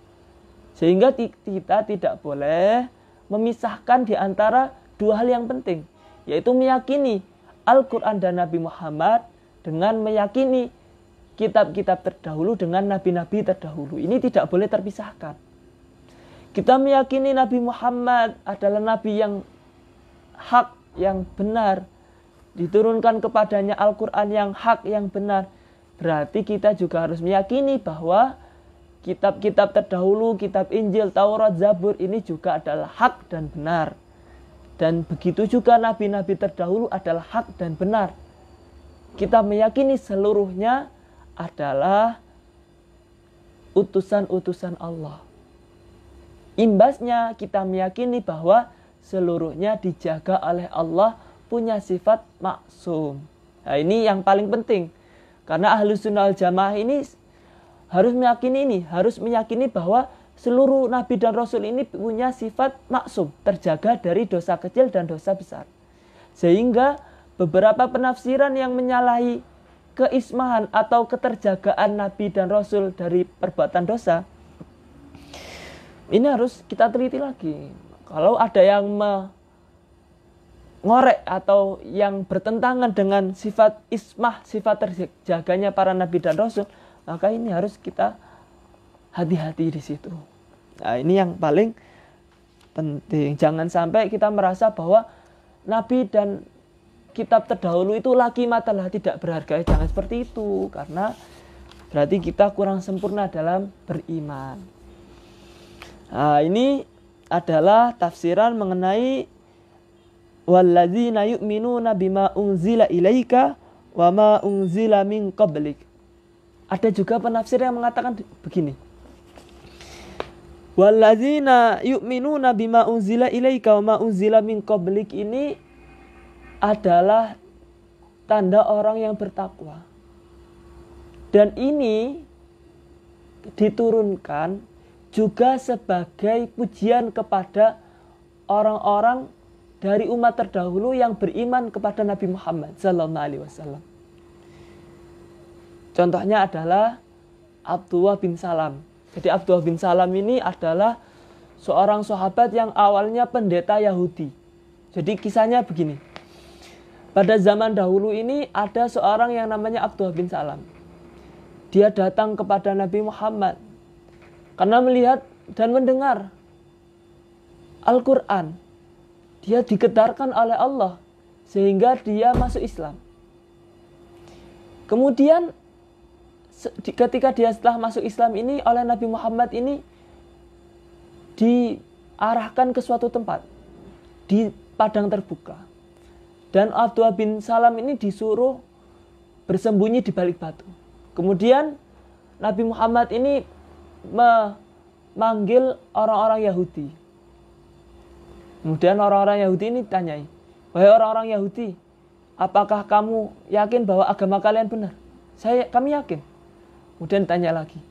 Sehingga kita tidak boleh memisahkan di antara dua hal yang penting, yaitu meyakini Al-Quran dan Nabi Muhammad dengan meyakini kitab-kitab terdahulu dengan nabi-nabi terdahulu. Ini tidak boleh terpisahkan. Kita meyakini Nabi Muhammad adalah nabi yang hak, yang benar. Diturunkan kepadanya Al-Quran yang hak, yang benar. Berarti kita juga harus meyakini bahwa kitab-kitab terdahulu, kitab Injil, Taurat, Zabur ini juga adalah hak dan benar. Dan begitu juga nabi-nabi terdahulu adalah hak dan benar. Kita meyakini seluruhnya adalah utusan-utusan Allah. Imbasnya kita meyakini bahwa seluruhnya dijaga oleh Allah, punya sifat maksum. Nah, ini yang paling penting. Karena Ahlus Sunnah wal Jamaah ini harus meyakini bahwa seluruh nabi dan rasul ini punya sifat maksum, terjaga dari dosa kecil dan dosa besar. Sehingga beberapa penafsiran yang menyalahi keismahan atau keterjagaan nabi dan rasul dari perbuatan dosa, ini harus kita teliti lagi. Kalau ada yang mengorek atau yang bertentangan dengan sifat ismah, sifat terjaganya para nabi dan rasul, maka ini harus kita hati-hati di situ. Nah, ini yang paling penting. Jangan sampai kita merasa bahwa nabi dan kitab terdahulu itu laki matalah, tidak berharga. Jangan seperti itu, karena berarti kita kurang sempurna dalam beriman. Nah, ini adalah tafsiran mengenai walladzina yu'minuna bima unzila ilaika wa ma unzila min qablik. Ada juga penafsir yang mengatakan begini. Walladzina yu'minuna bima unzila ilaika wa ma unzila min qablik ini adalah tanda orang yang bertakwa. Dan ini diturunkan juga sebagai pujian kepada orang-orang dari umat terdahulu yang beriman kepada Nabi Muhammad SAW. Contohnya adalah Abdullah bin Salam. Jadi Abdullah bin Salam ini adalah seorang sahabat yang awalnya pendeta Yahudi. Jadi kisahnya begini. Pada zaman dahulu ini ada seorang yang namanya Abdullah bin Salam. Dia datang kepada Nabi Muhammad karena melihat dan mendengar Al-Quran. Dia digetarkan oleh Allah sehingga dia masuk Islam. Kemudian ketika dia setelah masuk Islam ini oleh Nabi Muhammad ini diarahkan ke suatu tempat di padang terbuka. Dan Abdullah bin Salam ini disuruh bersembunyi di balik batu. Kemudian Nabi Muhammad ini memanggil orang-orang Yahudi. Kemudian orang-orang Yahudi ini tanyai, wahai orang-orang Yahudi, apakah kamu yakin bahwa agama kalian benar? Kami yakin. Kemudian tanya lagi,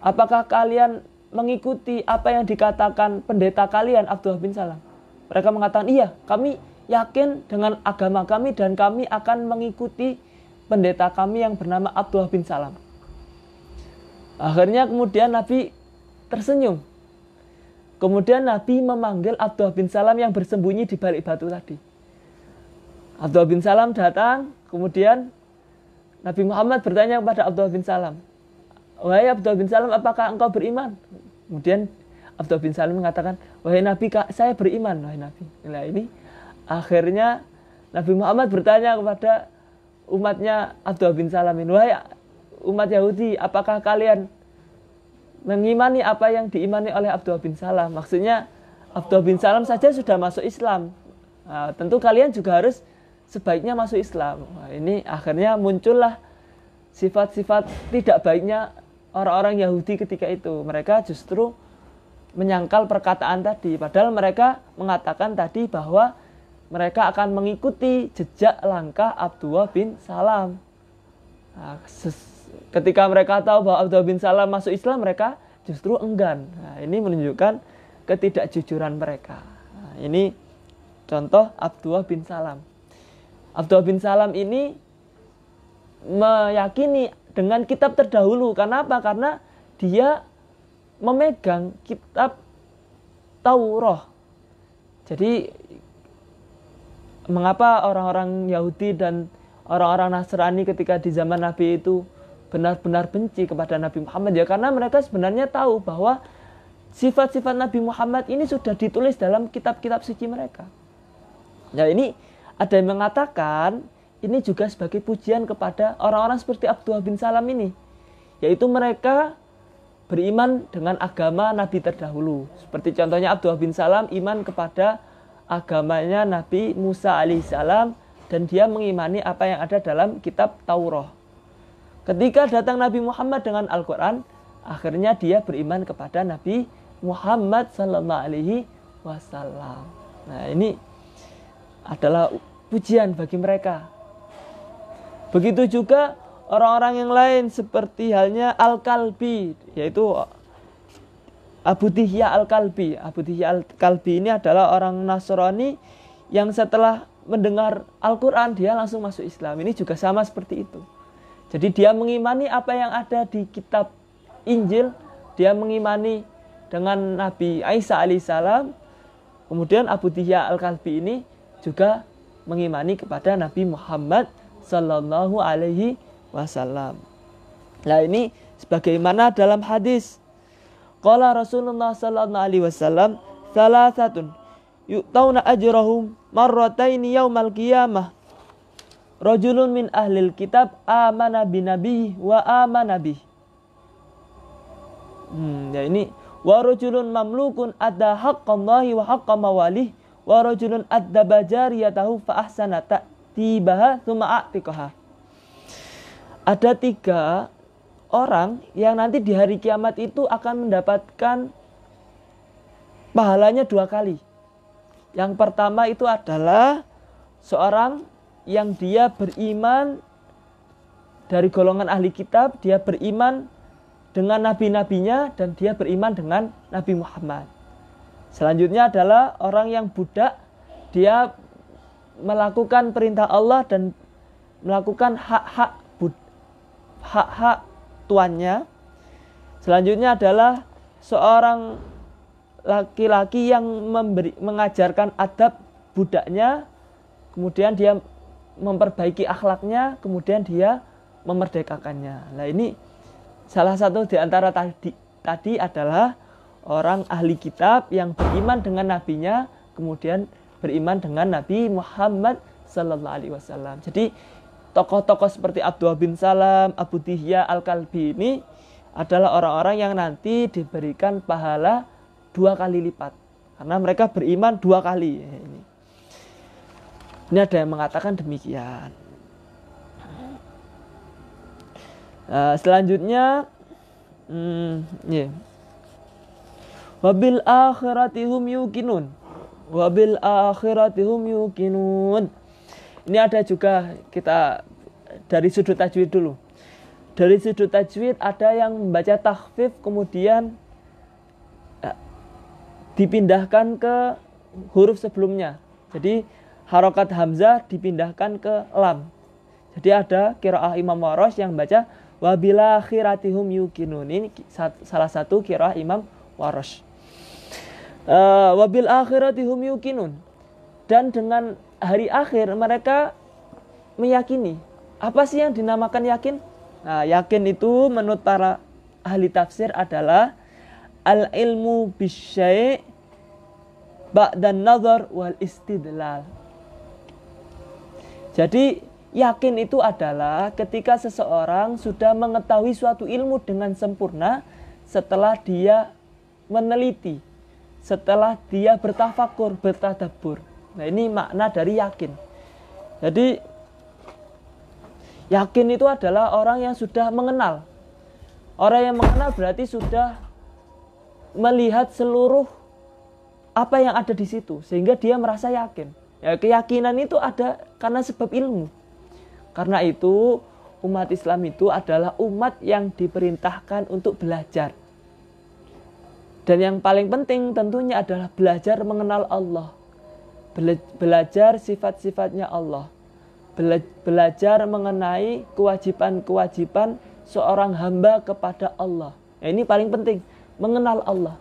apakah kalian mengikuti apa yang dikatakan pendeta kalian Abdullah bin Salam? Mereka mengatakan, iya, kami yakin dengan agama kami dan kami akan mengikuti pendeta kami yang bernama Abdullah bin Salam. Akhirnya kemudian Nabi tersenyum. Kemudian Nabi memanggil Abdullah bin Salam yang bersembunyi di balik batu tadi. Abdullah bin Salam datang, kemudian Nabi Muhammad bertanya kepada Abdullah bin Salam, wahai Abdullah bin Salam, apakah engkau beriman? Kemudian Abdullah bin Salam mengatakan, wahai Nabi, saya beriman, wahai Nabi. Nah, ini akhirnya Nabi Muhammad bertanya kepada umatnya Abdullah bin Salam, wahai umat Yahudi, apakah kalian mengimani apa yang diimani oleh Abdullah bin Salam? Maksudnya Abdullah bin Salam saja sudah masuk Islam. Nah, tentu kalian juga harus sebaiknya masuk Islam. Nah, ini akhirnya muncullah sifat-sifat tidak baiknya orang-orang Yahudi ketika itu. Mereka justru menyangkal perkataan tadi. Padahal mereka mengatakan tadi bahwa mereka akan mengikuti jejak langkah Abdullah bin Salam. Nah, ketika mereka tahu bahwa Abdullah bin Salam masuk Islam, mereka justru enggan. Nah, ini menunjukkan ketidakjujuran mereka. Nah, ini contoh Abdullah bin Salam. Abdullah bin Salam ini meyakini dengan kitab terdahulu. Kenapa? Karena dia memegang kitab Taurat. Jadi mengapa orang-orang Yahudi dan orang-orang Nasrani ketika di zaman Nabi itu benar-benar benci kepada Nabi Muhammad? Ya karena mereka sebenarnya tahu bahwa sifat-sifat Nabi Muhammad ini sudah ditulis dalam kitab-kitab suci mereka. Nah, ini ada yang mengatakan ini juga sebagai pujian kepada orang-orang seperti Abdullah bin Salam ini, yaitu mereka beriman dengan agama Nabi terdahulu. Seperti contohnya Abdullah bin Salam iman kepada agamanya Nabi Musa alaihissalam dan dia mengimani apa yang ada dalam kitab Taurat. Ketika datang Nabi Muhammad dengan Al-Quran, akhirnya dia beriman kepada Nabi Muhammad sallallahu alaihi wasallam. Nah, ini adalah pujian bagi mereka. Begitu juga orang-orang yang lain seperti halnya Al-Kalbi, yaitu Abu Dihya Al-Kalbi. Abu Dihya Al-Kalbi ini adalah orang Nasrani yang setelah mendengar Al-Quran dia langsung masuk Islam. Ini juga sama seperti itu. Jadi dia mengimani apa yang ada di kitab Injil, dia mengimani dengan Nabi Isa alaihissalam. Kemudian Abu Dihya Al-Kalbi ini juga mengimani kepada Nabi Muhammad sallallahu alaihi wasallam. Nah, ini sebagaimana dalam hadis qala Rasulullah sallallahu alaihi wasallam salasatun yu'tauna ajrahum marrataini yaumal qiyamah rajulun min ahlil kitab amana binabihi wa amana bih. Ya ini wa rajulun mamlukun adda haqqallahi wa haqqa mawalih wa rajulun adda bajariyatahu fa ahsana ta'tibaha tsumma a'tiqaha. Ada 3 orang yang nanti di hari kiamat itu akan mendapatkan pahalanya 2 kali. Yang pertama itu adalah seorang yang dia beriman dari golongan ahli kitab, dia beriman dengan nabi-nabinya dan dia beriman dengan Nabi Muhammad. Selanjutnya adalah orang yang budak, dia melakukan perintah Allah dan melakukan hak-hak tuannya. Selanjutnya adalah seorang laki-laki yang mengajarkan adab budaknya, kemudian dia memperbaiki akhlaknya, kemudian dia memerdekakannya. Nah, ini salah satu di antara tadi adalah orang ahli kitab yang beriman dengan nabinya, kemudian beriman dengan Nabi Muhammad sallallahu alaihi wasallam. Jadi tokoh-tokoh seperti Abdullah bin Salam, Abu Dihya Al-Kalbi ini adalah orang-orang yang nanti diberikan pahala 2 kali lipat. Karena mereka beriman 2 kali. Ini ada yang mengatakan demikian. Selanjutnya, wabil akhiratihum yuqinun. Wabil akhiratihum yuqinun. Ini ada juga, kita dari sudut tajwid dulu. Dari sudut tajwid ada yang membaca takhfif kemudian dipindahkan ke huruf sebelumnya. Jadi harokat hamzah dipindahkan ke lam. Jadi ada qiraah Imam Warosh yang baca wabila akhiratihum yuqinun. Ini salah satu qiraah Imam Warosh. Wabil akhiratihum yuqinun. Dan dengan hari akhir mereka meyakini. Apa sih yang dinamakan yakin? Nah, yakin itu menurut para ahli tafsir adalah al-ilmu bisyai' ba'dan nazar wal istidlal. Jadi yakin itu adalah ketika seseorang sudah mengetahui suatu ilmu dengan sempurna setelah dia meneliti, setelah dia bertafakur, bertadabbur. Nah, ini makna dari yakin. Jadi yakin itu adalah orang yang sudah mengenal. Orang yang mengenal berarti sudah melihat seluruh apa yang ada di situ sehingga dia merasa yakin. Ya, keyakinan itu ada karena sebab ilmu. Karena itu umat Islam itu adalah umat yang diperintahkan untuk belajar. Dan yang paling penting tentunya adalah belajar mengenal Allah. Belajar sifat-sifatnya Allah. Belajar mengenai kewajiban-kewajiban seorang hamba kepada Allah. Nah, ini paling penting, mengenal Allah.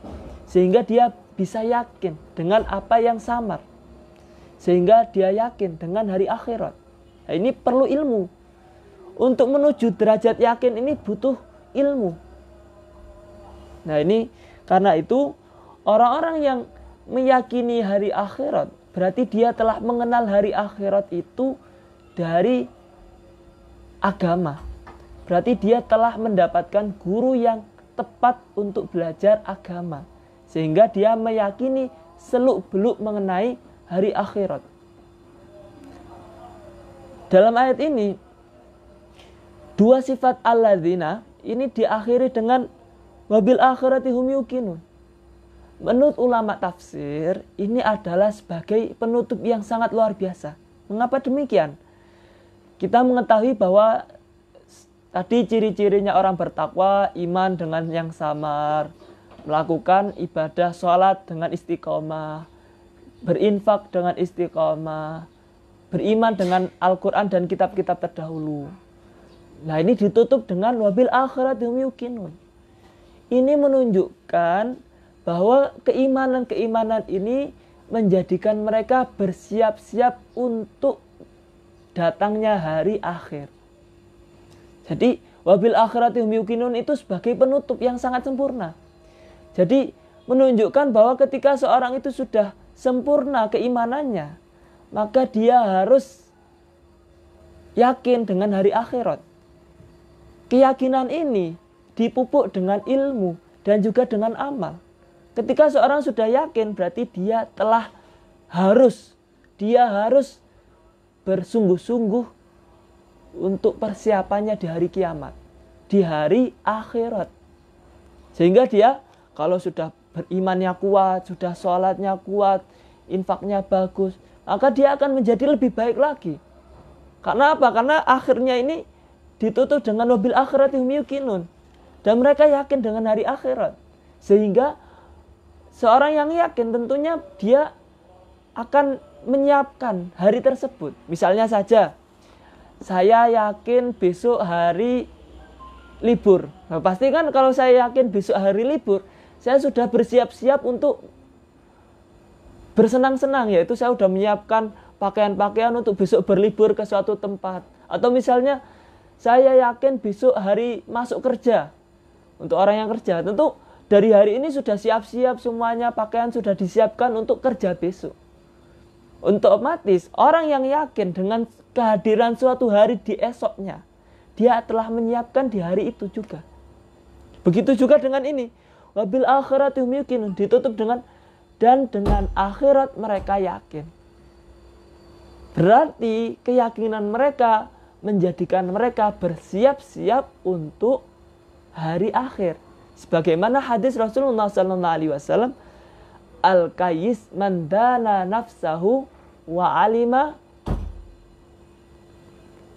Sehingga dia bisa yakin dengan apa yang samar. Sehingga dia yakin dengan hari akhirat. Nah, ini perlu ilmu. Untuk menuju derajat yakin ini butuh ilmu. Nah, ini karena itu orang-orang yang meyakini hari akhirat berarti dia telah mengenal hari akhirat itu dari agama. Berarti dia telah mendapatkan guru yang tepat untuk belajar agama. Sehingga dia meyakini seluk-beluk mengenai hari akhirat. Dalam ayat ini, dua sifat alladzina ini diakhiri dengan wabil akhirati hum yuqinun. Menurut ulama tafsir, ini adalah sebagai penutup yang sangat luar biasa. Mengapa demikian? Kita mengetahui bahwa tadi ciri-cirinya orang bertakwa, iman dengan yang samar, melakukan ibadah sholat dengan istiqomah, berinfak dengan istiqomah, beriman dengan Al-Quran dan kitab-kitab terdahulu. Nah, ini ditutup dengan wabil akhirat hum yuqinun. Ini menunjukkan bahwa keimanan-keimanan ini menjadikan mereka bersiap-siap untuk datangnya hari akhir. Jadi wabil akhirati hum yuqinun itu sebagai penutup yang sangat sempurna. Jadi menunjukkan bahwa ketika seorang itu sudah sempurna keimanannya, maka dia harus yakin dengan hari akhirat. Keyakinan ini dipupuk dengan ilmu dan juga dengan amal. Ketika seorang sudah yakin berarti dia harus bersungguh-sungguh untuk persiapannya di hari kiamat, di hari akhirat. Sehingga dia kalau sudah berimannya kuat, sudah sholatnya kuat, infaknya bagus, maka dia akan menjadi lebih baik lagi. Karena apa? Karena akhirnya ini ditutup dengan wabil akhirati hum yuqinun. Dan mereka yakin dengan hari akhirat. Sehingga seorang yang yakin tentunya dia akan menyiapkan hari tersebut. Misalnya saja, saya yakin besok hari libur. Nah, pasti kan kalau saya yakin besok hari libur, saya sudah bersiap-siap untuk bersenang-senang. Yaitu saya sudah menyiapkan pakaian-pakaian untuk besok berlibur ke suatu tempat. Atau misalnya, saya yakin besok hari masuk kerja. Untuk orang yang kerja, tentu dari hari ini sudah siap-siap semuanya, pakaian sudah disiapkan untuk kerja besok. Untuk otomatis, orang yang yakin dengan kehadiran suatu hari di esoknya, dia telah menyiapkan di hari itu juga. Begitu juga dengan ini. Wabil akhirati hum yuqinun, ditutup dengan dan dengan akhirat mereka yakin. Berarti keyakinan mereka menjadikan mereka bersiap-siap untuk hari akhir. Sebagaimana hadis Rasulullah SAW, al-qayyis man dana nafsahu wa alima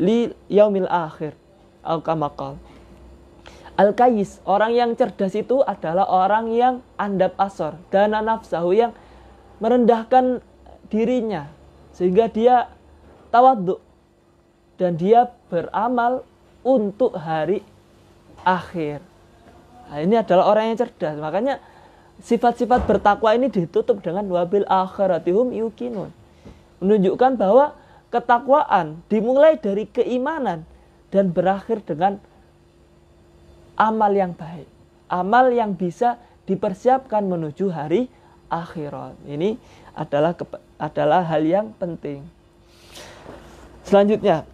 li yaumil akhir. Al-kamakal. Al-qayyis, orang yang cerdas itu adalah orang yang andap asor, dana nafsahu, yang merendahkan dirinya sehingga dia tawadhu dan dia beramal untuk hari akhir. Nah, ini adalah orang yang cerdas. Makanya sifat-sifat bertakwa ini ditutup dengan wabil akhiratihum yuqinun. Menunjukkan bahwa ketakwaan dimulai dari keimanan dan berakhir dengan amal yang baik. Amal yang bisa dipersiapkan menuju hari akhirat. Ini adalah hal yang penting. Selanjutnya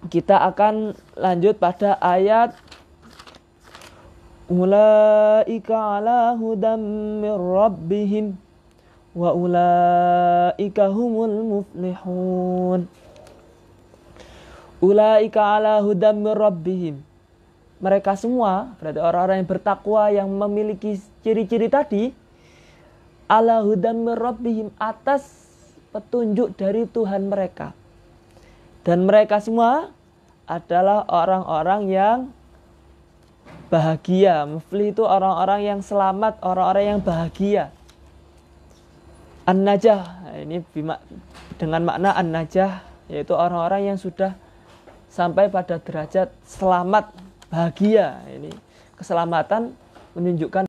kita akan lanjut pada ayat ulaika ala hudam mir rabbihim wa ulaika humul muflihun. Ulaika ala hudam mir rabbihim. Mereka semua berarti orang-orang yang bertakwa yang memiliki ciri-ciri tadi, ala hudam mir rabbihim, atas petunjuk dari Tuhan mereka. Dan mereka semua adalah orang-orang yang bahagia. Muflih itu orang-orang yang selamat, orang-orang yang bahagia. An-najah, ini dengan makna an-najah, yaitu orang-orang yang sudah sampai pada derajat selamat, bahagia. Ini keselamatan menunjukkan